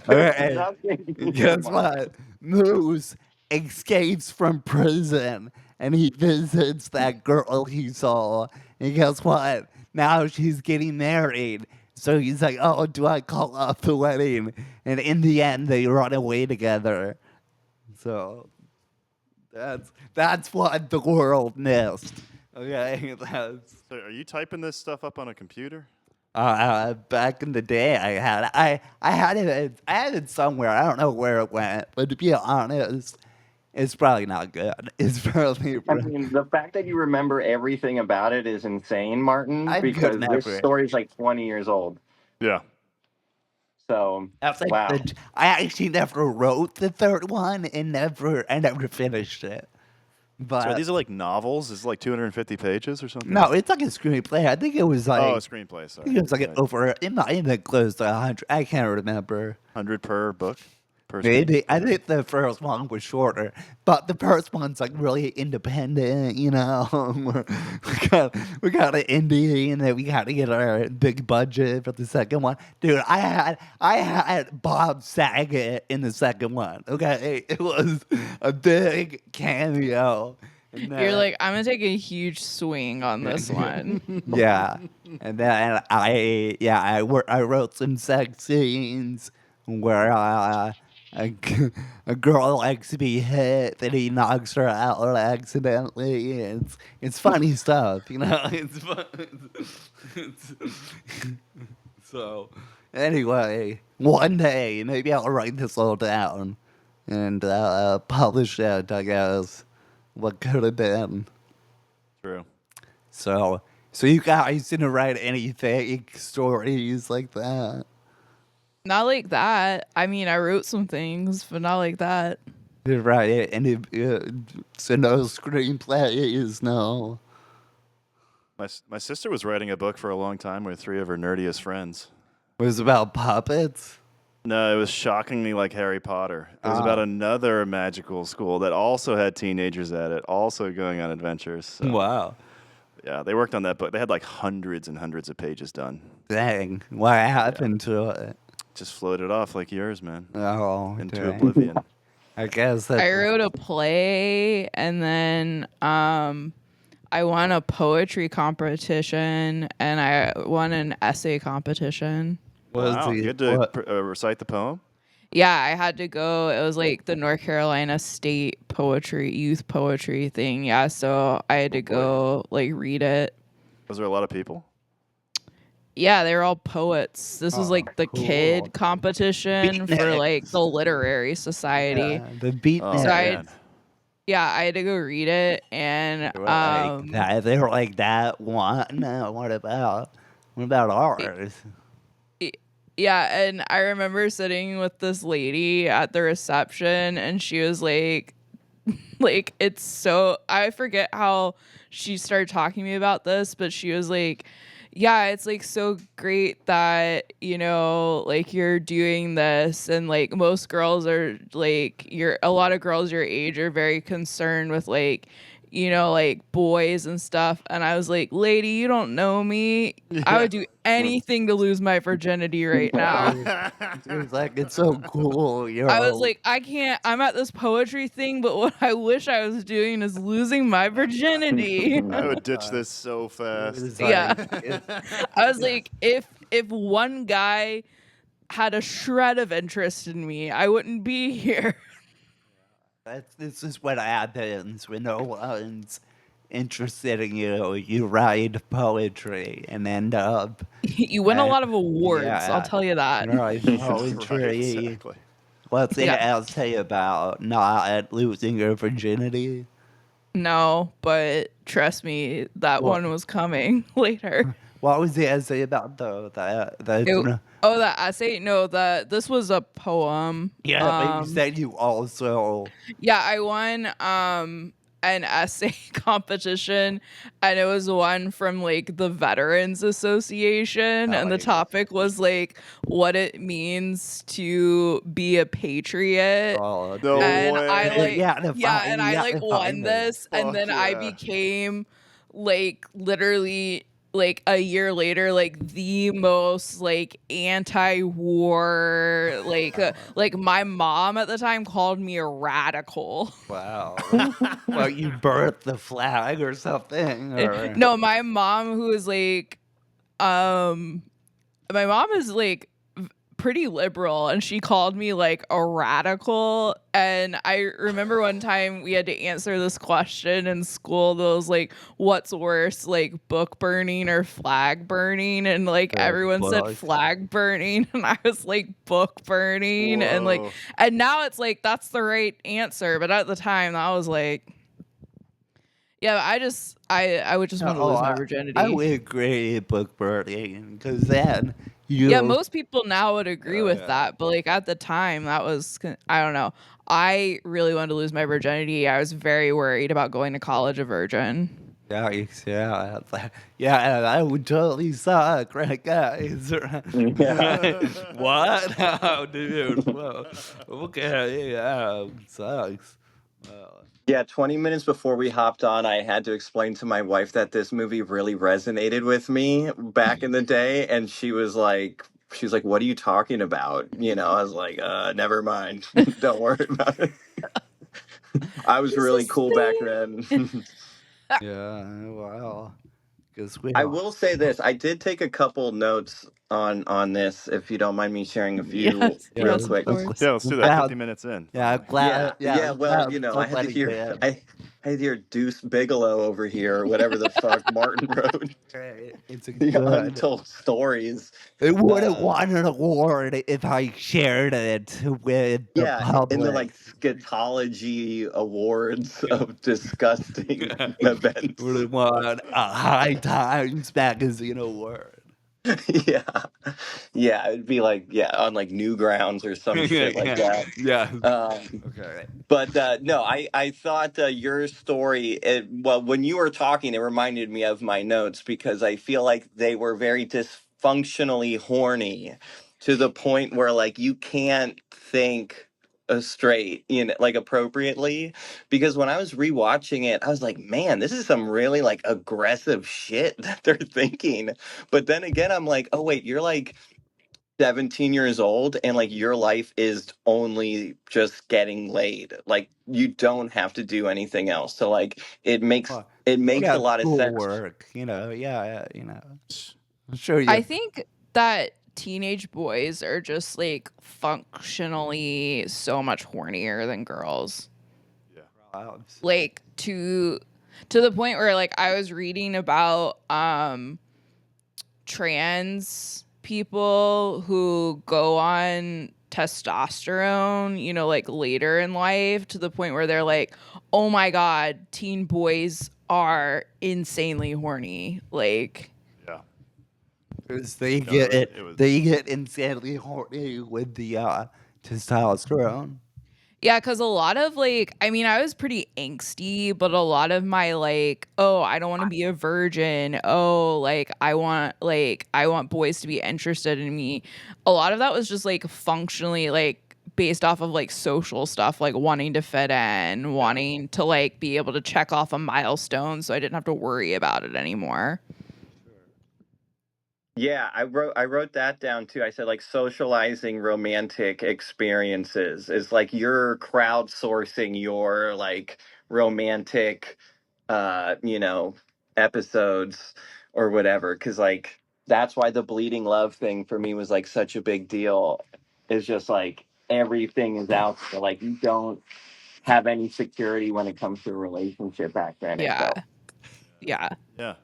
Okay. Nothing Guess more. what? Moose escapes from prison and he visits that girl he saw. And guess what? Now she's getting married. So he's like, oh, do I call off the wedding? And in the end, they run away together. So that's what the world missed. Okay, that's. So are you typing this stuff up on a computer? Back in the day, I had it somewhere. I don't know where it went, but to be honest, it's probably not good. It's probably. I mean, the fact that you remember everything about it is insane, Martin, I'm good because this memory. story's like 20 years old. Yeah. So, That's like wow. I actually never wrote the third one and I never finished it. But So these are like novels? Is it like 250 pages or something? no, it's like a screenplay. I think it was like. Oh, a screenplay. I Sorry. think it was like Okay. over. It might have been close to 100. I can't remember. 100 per book? Per Maybe I think the first one was shorter, but the first one's like really independent, you know. we got an indie, and then we got to get our big budget for the second one. Dude, I had Bob Saget in the second one. Okay, it was a big cameo. And You're then- like, I'm gonna take a huge swing on this one. yeah, and then I wrote some sex scenes where a girl likes to be hit, and he knocks her out accidentally. It's funny stuff, you know. It's fun. So anyway, one day maybe I'll write this all down and publish it. I guess what could have been. True. So you guys didn't write any fake stories like that? Not like that. I mean, I wrote some things, but not like that. Didn't write any, so no screenplays, no. My sister was writing a book for a long time with 3 of her nerdiest friends. It was about puppets? No, it was shockingly like Harry Potter. It was about another magical school that also had teenagers at it, also going on adventures. So, Wow. yeah, they worked on that book. They had like hundreds and hundreds of pages done. Dang. What happened to it? Just floated off like yours, man, Oh, into dang. oblivion. I guess that. I wrote a play, and then I won a poetry competition, and I won an essay competition. Was Wow, the- you had to what- recite the poem? Yeah, I had to go. It was like the North Carolina State youth poetry thing. Yeah, so I had to go like read it. Was there a lot of people? Yeah, they were all poets. This was like the cool. kid competition for like the literary society. Yeah, the beat Oh, So man. I had to go read it, and They were like that. They were like that one. What about ours? yeah, and I remember sitting with this lady at the reception, and she was like, like it's so I forget how she started talking to me about this, but she was like, yeah, it's like so great that, you know, like you're doing this, and like most girls are like a lot of girls your age are very concerned with like, you know, like boys and stuff. And I was like, lady, you don't know me. I would do anything to lose my virginity right now. It was like, it's so cool. I was like, I'm at this poetry thing, but what I wish I was doing is losing my virginity. I would ditch this so fast. Yeah. I was like, if one guy had a shred of interest in me, I wouldn't be here. This is what happens when no one's interested in you. You write poetry and end up. You win a lot of awards, yeah, I'll tell you that. You write Right, poetry. exactly. What's it Yeah. else say about not losing your virginity? No, but trust me, that What? one was coming later. What was the essay about though? That essay? No, this was a poem. Yeah, but you said you also. Yeah, I won an essay competition, and it was one from like the Veterans Association, and the topic was like what it means to be a patriot. Oh, No And way. I like won this, and then Fuck I yeah. became like literally like a year later like the most like anti-war like my mom at the time called me a radical. Wow. Well, you birthed the flag or something, or No, my mom who is like my mom is like pretty liberal, and she called me like a radical. And I remember one time we had to answer this question in school that was like, what's worse, like book burning or flag burning? And like everyone said book. flag burning, and I was like book burning. And like, Whoa. and now it's like that's the right answer, but at the time I was like, yeah, I would just want to lose my virginity. I would agree book burning because then you. Yeah, most people now would agree with that, but like at the time, that was I don't know. I really wanted to lose my virginity. I was very worried about going to college a virgin. Yeah, I would totally suck, right, guys? What? Oh, dude. Whoa. Okay, yeah, sucks. Yeah, 20 minutes before we hopped on, I had to explain to my wife that this movie really resonated with me back in the day. And she was like, what are you talking about? You know, I was like, never mind. Don't worry about it. I was really cool back then. Yeah, wow. I will say this. I did take a couple notes on this, if you don't mind me sharing a few real Yes, quick. of course. Yeah, let's do that. 50 minutes in. Yeah, glad. Yeah, well, you know, I had to hear I had to hear Deuce Bigelow over here, or whatever the fuck Martin wrote. It's a The good. untold stories. It would have won an award if I shared it with the public. In the like scatology awards of disgusting events. Would have won a High Times magazine award. Yeah, it'd be like on like Newgrounds or some shit like that. Yeah. Okay. But no, I thought your story. Well, when you were talking, it reminded me of my notes because I feel like they were very dysfunctionally horny, to the point where like you can't think straight, you know, like appropriately. Because when I was rewatching it, I was like, man, this is some really like aggressive shit that they're thinking. But then again, I'm like, oh wait, you're like 17 years old and like your life is only just getting laid. Like you don't have to do anything else. So like it makes a lot of sense. Work, you know. Yeah, you know. I'm sure. I think that teenage boys are just like functionally so much hornier than girls. Like to the point where like I was reading about trans people who go on testosterone, you know, like later in life, to the point where they're like, oh my god, teen boys are insanely horny. Like, Yeah. Because they No, get it was- they get insanely horny with the testosterone. yeah, because a lot of like, I mean, I was pretty angsty, but a lot of my like, oh, I don't want to be a virgin. Oh, like I want boys to be interested in me. A lot of that was just like functionally like based off of like social stuff, like wanting to fit in, wanting to like be able to check off a milestone, so I didn't have to worry about it anymore. Yeah, I wrote that down too. I said like socializing romantic experiences is like you're crowdsourcing your like romantic you know, episodes or whatever, cuz like that's why the bleeding love thing for me was like such a big deal. Is just like everything is out there. Like you don't have any security when it comes to a relationship back then. It Yeah. felt. Yeah. Yeah.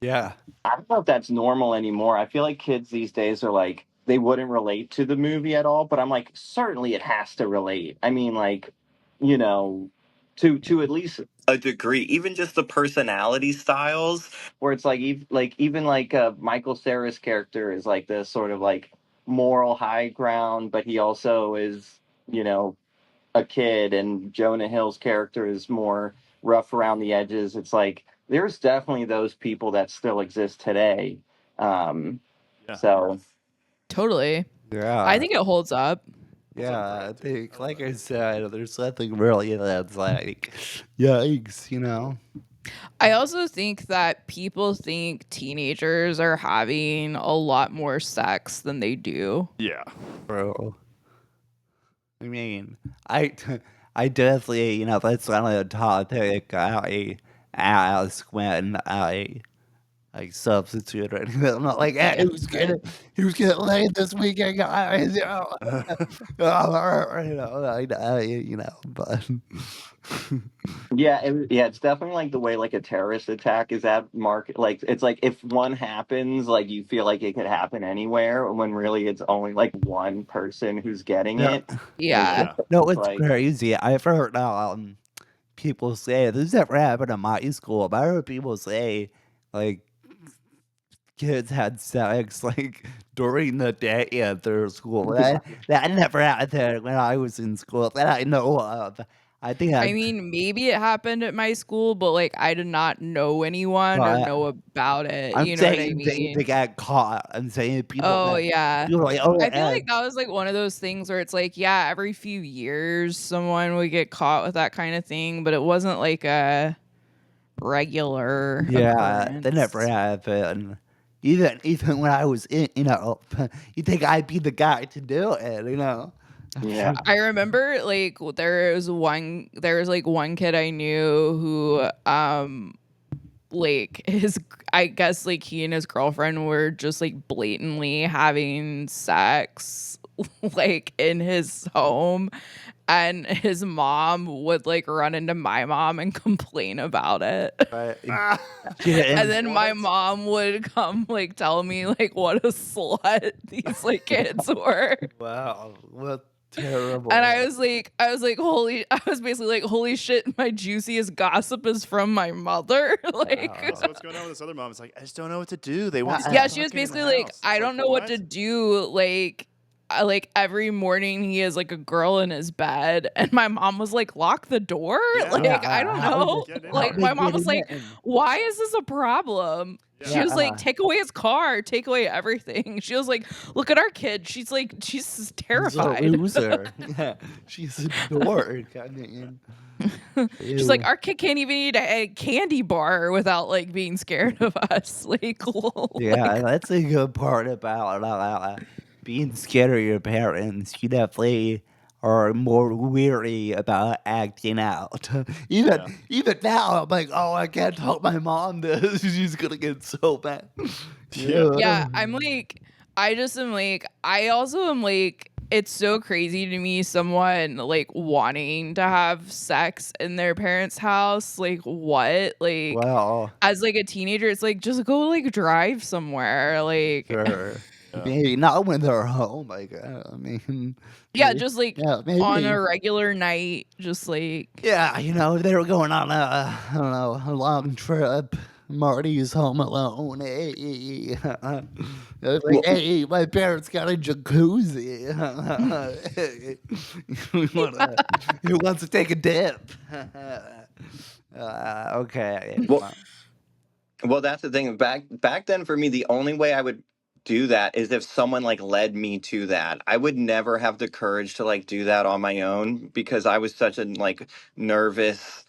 Yeah. I don't know if that's normal anymore. I feel like kids these days are like they wouldn't relate to the movie at all, but I'm like certainly it has to relate. I mean like, you know, to at least a degree, even just the personality styles where it's like even like Michael Cera's character is like this sort of like moral high ground, but he also is, you know, a kid, and Jonah Hill's character is more rough around the edges. It's like there's definitely those people that still exist today. Yeah. So Totally. Yeah. I think it holds up. Yeah, I think, like I said, there's nothing really that's like, yikes, you know? I also think that people think teenagers are having a lot more sex than they do. Yeah. Bro. I mean, I definitely, you know, that's one of the topic I ask when I like substitute or anything. I'm not like, hey, who's getting laid this weekend, guys? You know, you know, but yeah, it's definitely like the way like a terrorist attack is at market. Like it's like if one happens, like you feel like it could happen anywhere, when really it's only like one person who's getting yeah. it. Yeah. No, it's like crazy. I've heard people say this never happened in my school, but I heard people say like kids had sex like during the day at their school. That never happened when I was in school that I know of. I think I mean, maybe it happened at my school, but like I did not know anyone or Right. know about it. I'm You know what I saying mean? they got caught. I'm saying Oh yeah. people like, oh I feel yeah, like that was like one of those things where it's like, yeah, every few years someone would get caught with that kind of thing, but it wasn't like a regular yeah, occurrence. that never happened. Even when I was in, you know, you think I'd be the guy to do it, you know? yeah. I remember like there was like one kid I knew who like I guess like he and his girlfriend were just like blatantly having sex like in his home, and his mom would like run into my mom and complain about it. Right. And then my mom would come like tell me like what a slut these like kids were. Wow, what terrible. And I was basically like, holy shit, my juiciest gossip is from my mother. Like, Wow. So what's going on with this other mom? It's like, I just don't know what to do. They want yeah, stuff she was fucking in the basically like, house. I It's don't know what to what? do. Like every morning he has like a girl in his bed, and my mom was like, lock the door. Yeah. Like, I don't know. Get in Like, there. my mom was like, why is this a problem? She was like, take away his car, take away everything. She was like, look at our kid. She's She's a terrified. loser. Yeah, she's a dork. I mean, She's like, our kid can't even eat a candy bar without like being scared of us. Like, yeah, that's a good part about being scared of your parents. You definitely are more weary about acting out. Even now, I'm like, oh, I can't tell my mom this. She's gonna get so bad. Yeah. yeah, I'm like, I just am like, I also am like, it's so crazy to me, someone like wanting to have sex in their parents' house. Like, what? Like, Well, as like a teenager, it's like, just go like drive somewhere. Like, sure. Yeah. Maybe not when they're home. Like, I mean, yeah, just like yeah, on maybe. a regular night, just like, Yeah, they were going on a, I don't know, a long trip. Marty's home alone. Hey. It's like, Well, hey, my parents got a jacuzzi. Who wants to take a dip? Okay. well, well, that's the thing. Back then, for me, the only way I would do that is if someone like led me to that. I would never have the courage to like do that on my own because I was such a like nervous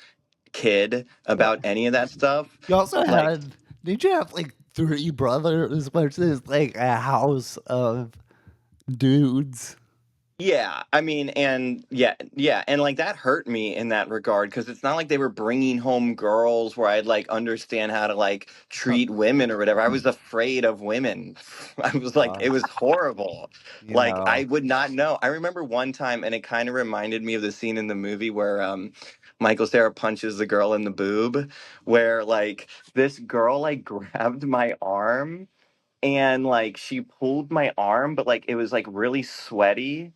kid Yeah. about any of that stuff. You also Like, did you have like 3 brothers versus like a house of dudes? yeah, I mean, and yeah, and like that hurt me in that regard because it's not like they were bringing home girls where I'd like understand how to like treat women or whatever. I was afraid of women. I was like, Uh, it was horrible. you Like I know. would not know. I remember one time, and it kind of reminded me of the scene in the movie where Michael Cera punches the girl in the boob, where like this girl like grabbed my arm and like she pulled my arm, but like it was like really sweaty.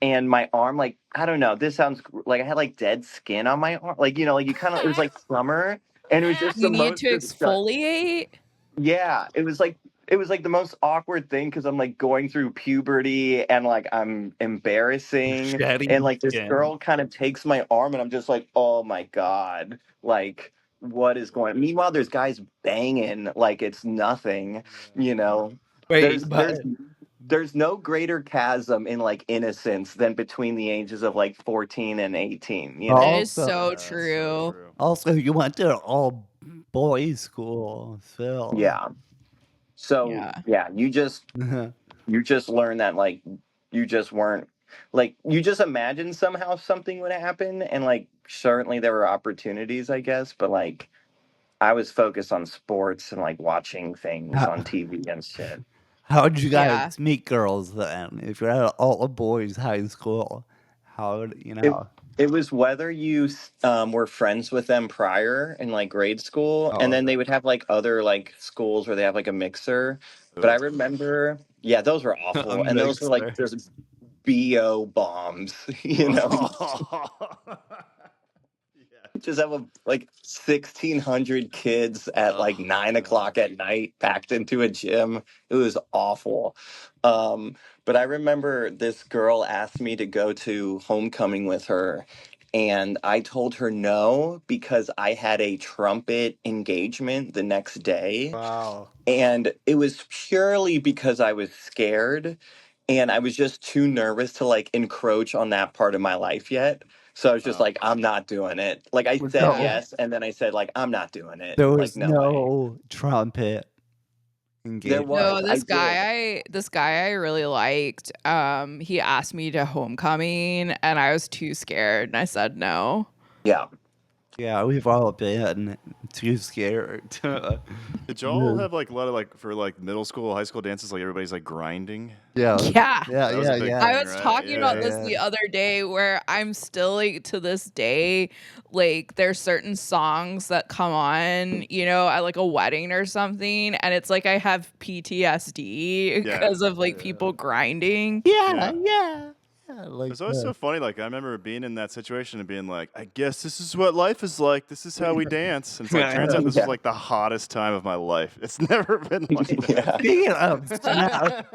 And my arm, like, I don't know, this sounds like I had like dead skin on my arm. Like, like you kind of, it was like summer and it was just you the need most to exfoliate. yeah, it was like the most awkward thing because I'm like going through puberty and like I'm embarrassing and Shedding like this skin. girl kind of takes my arm and I'm just like, oh my God, like what is going on? Meanwhile, there's guys banging like it's nothing, you know. Wait, There's there's but there's no greater chasm in like innocence than between the ages of like 14 and 18. It is also, so Yeah, that's so true. true. you went to an all boys school, Phil. Yeah. So Yeah. yeah, you just learn that like you just weren't like you just imagined somehow something would happen and like certainly there were opportunities I guess but like I was focused on sports and like watching things how, on TV and shit. how did you Yeah. guys meet girls then? If you're at an all boys high school, how would it it was whether you were friends with them prior in like grade school and Oh, then they would have like other like schools where they have like a mixer but I Ugh. remember yeah those were a awful and those were like mixer. just BO bombs, just have like 1,600 kids at like 9 o'clock at night packed into a gym. It was awful. But I remember this girl asked me to go to homecoming with her. And I told her no because I had a trumpet engagement the next day. Wow. And it was purely because I was scared and I was just too nervous to like encroach on that part of my life yet. So I was just Oh. like, I'm not doing it. Like I said No, yes, and then I said like I'm not doing it. there Like was no way. no trumpet There engagement. No, was. I did. this guy I really liked, he asked me to homecoming and I was too scared and I said no. Yeah. Yeah, we've all been too scared. Did y'all have like a lot of like for like middle school, high school dances? Like everybody's like grinding. Yeah, Yeah. yeah, That was a yeah, big yeah. I thing, was right? talking about this Yeah. the other day where I'm still like to this day, like there's certain songs that come on, at like a wedding or something, and it's like I have PTSD Yeah. because of like Yeah. people grinding. Yeah, Yeah. yeah. Like It's always so funny. Like I remember being in that situation and being like, "I guess this is what life is like. This is how we dance." And it's like, turns out this was Yeah. like the hottest time of my life. It's never been like that. Yeah.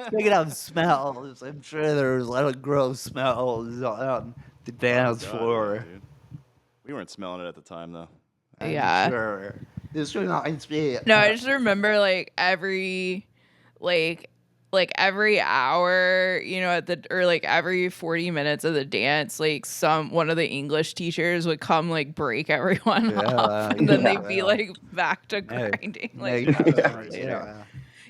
Speaking of smells, I'm sure there was a lot of gross smells on the Oh, dance God, floor. yeah, dude. We weren't smelling it at the time though. I'm Yeah. sure. This reminds me. No, I just remember like like every hour, at the or like every 40 minutes of the dance, like one of the English teachers would come like break everyone Yeah, off and then yeah. they'd be like back to Hey, grinding. hey, Like yeah.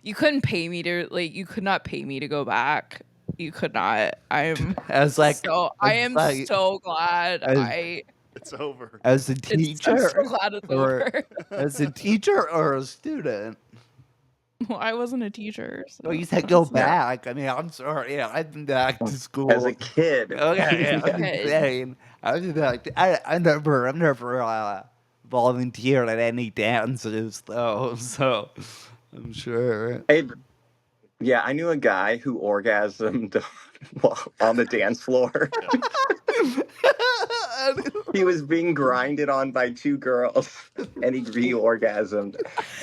you couldn't pay me to you could not pay me to go back. You could not. As like, I am like- so glad as- It's over. as a I'm teacher, so glad it's or over. as a teacher or a student. Well, I wasn't a teacher, so Well, you said go Yeah. back. I mean, I'm sorry. Yeah, I've been back to As a school. kid. Okay, yeah, I'm Okay. just saying. I was like, I never volunteered at any dances though, so I'm sure. Hey, yeah, I knew a guy who orgasmed on the dance floor. He was being grinded on by two girls, and he re-orgasmed.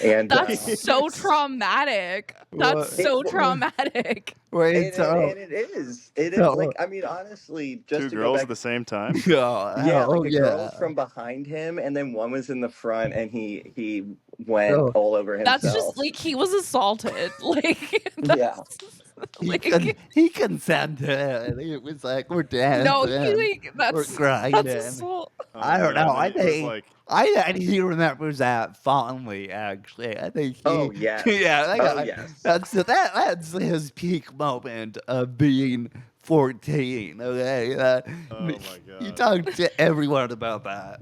And That's so traumatic. That's What? so traumatic. Wait, so and it is like, so I mean, honestly, just Two to go girls at back, the same time. yeah, oh like a girl's yeah. from behind him, and then one was in the front, and he went So all over That's himself. just like he was assaulted. Like Yeah. that's he he consented. He was like, we're no, he dancing, like we're that's grinding. assault. Oh I my don't god! know. And then I it was think like, I think he remembers that fondly. Actually, I think he. Oh yes. Yeah, that Oh guy, yes. that's his peak moment of being 14. Okay, oh my you god. talk to everyone about that.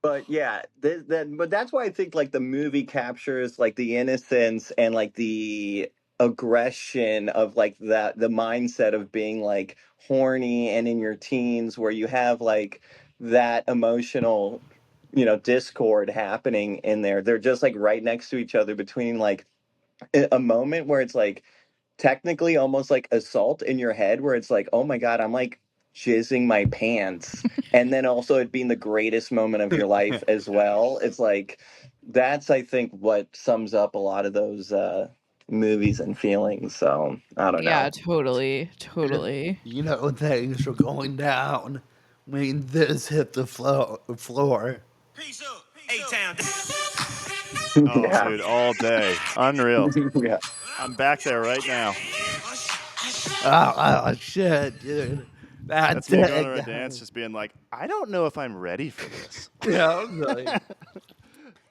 But yeah, but that's why I think like the movie captures like the innocence and like the aggression of like that the mindset of being like horny and in your teens where you have like that emotional, discord happening in there. They're just like right next to each other between like a moment where it's like technically almost like assault in your head where it's like, oh my God, I'm like jizzing my pants. And then also it being the greatest moment of your life as well. It's like, that's, I think, what sums up a lot of those movies and feelings. So I don't Yeah, know. totally. Totally. You know, things were going down when this hit the floor. A-Town. Oh, Yeah. dude, all day, unreal. Yeah. I'm back there right now. Oh, shit, dude. That's That's me going it. to a dance, just being like, I don't know if I'm ready for this. Yeah, I was like,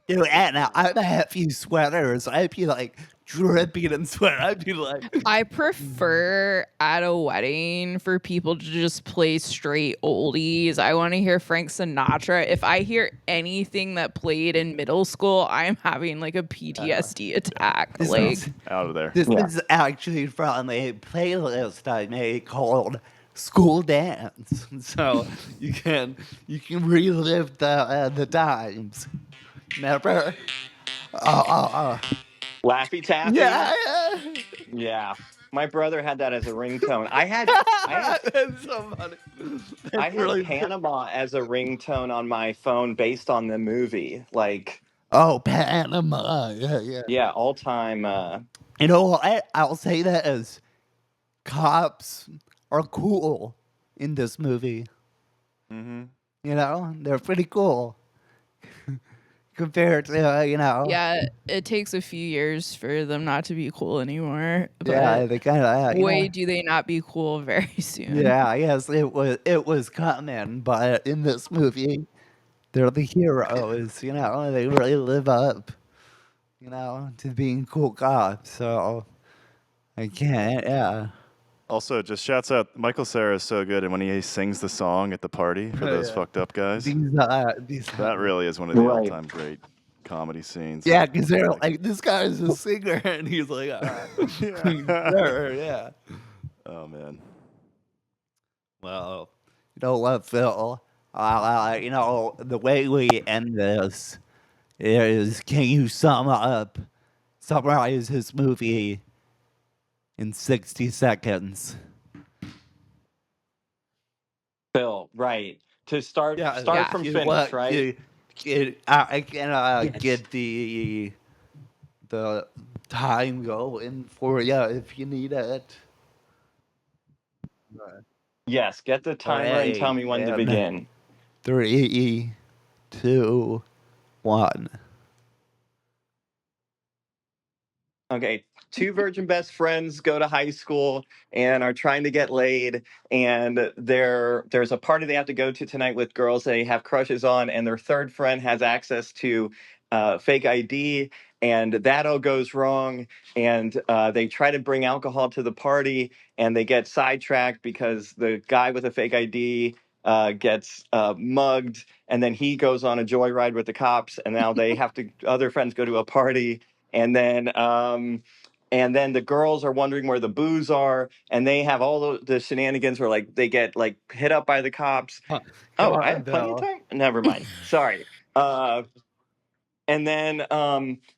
dude, Anna, I'd have you sweaters. I'd be like dripping in sweat. I'd be like, I prefer at a wedding for people to just play straight oldies. I want to hear Frank Sinatra. If I hear anything that played in middle school, I'm having like a PTSD attack. this Like, is Out of there. this Yeah. is actually from a playlist I made called School Dance. So you can relive the times. Remember? Oh. Laffy Taffy. Yeah. Yeah. My brother had that as a ringtone. I had That's so funny. I That's had really Panama as a ringtone on my phone based on the movie. Like, Oh, Panama. Yeah. yeah, all time. You know what? I'll say that as cops are cool in this movie. Mm-hmm. You know, they're pretty cool compared to yeah, it takes a few years for them not to be cool anymore. yeah, But they kind of boy, do they not be cool very soon. yeah. I guess it was coming, but in this movie, they're the heroes. You know, they really live up. You know, to being cool cops. So I can't. Yeah. Also, just shouts out, Michael Cera is so good, and when he sings the song at the party for those Yeah. fucked up guys, These that really is one of the Right. all-time great comedy scenes. yeah, because they're like, this guy's a singer, and he's like, sure, yeah. Oh man. Well, you know what, Phil? The way we end this is, can you summarize this movie in 60 seconds? Phil, right. To start Yeah, from you finish, what, right? I can Yes. get the time going for you if you need it. Yes, get the timer and tell me when to and begin. 3, 2, 1. Okay, two virgin best friends go to high school and are trying to get laid, and there's a party they have to go to tonight with girls they have crushes on, and their third friend has access to fake ID, and that all goes wrong, and they try to bring alcohol to the party, and they get sidetracked because the guy with a fake ID gets mugged, and then he goes on a joyride with the cops, and now they have to other friends go to a party. And then the girls are wondering where the booze are, and they have all the shenanigans where like they get like hit up by the cops. Oh, I have plenty of time. Never mind. Sorry. And then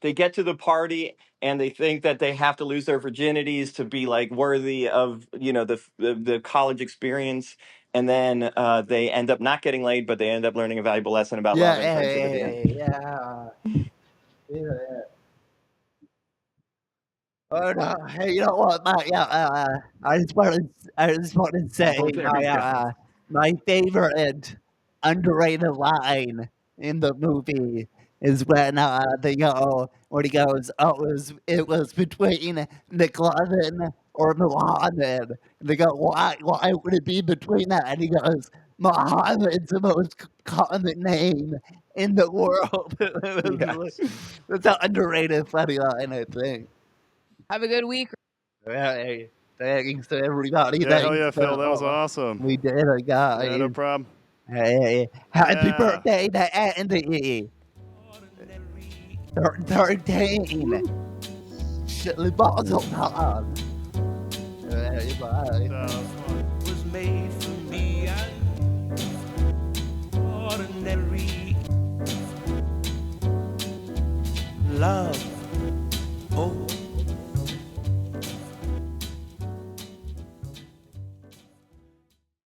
they get to the party and they think that they have to lose their virginities to be like worthy of the college experience. And then they end up not getting laid, but they end up learning a valuable lesson about love and friendship at the end. Yeah. Oh no! Hey, you know what, Mike? I just want to say Oh, there we go. my favorite underrated line in the movie is when when he goes, "Oh, it was between McLovin or Muhammad." And they go, "Why would it be between that?" And he goes, "Muhammad's the most common name in the world." Yes. That's an underrated funny line, I think. Have a good week. Hey, thanks to everybody. Yeah, hell yeah, Thanks Phil. to That was all. awesome. We did it, guys. Yeah, no problem. Hey, happy Yeah. birthday to Andy. 13. Mazel tov. Hey, bye. Was made for me and ordinary love. Oh.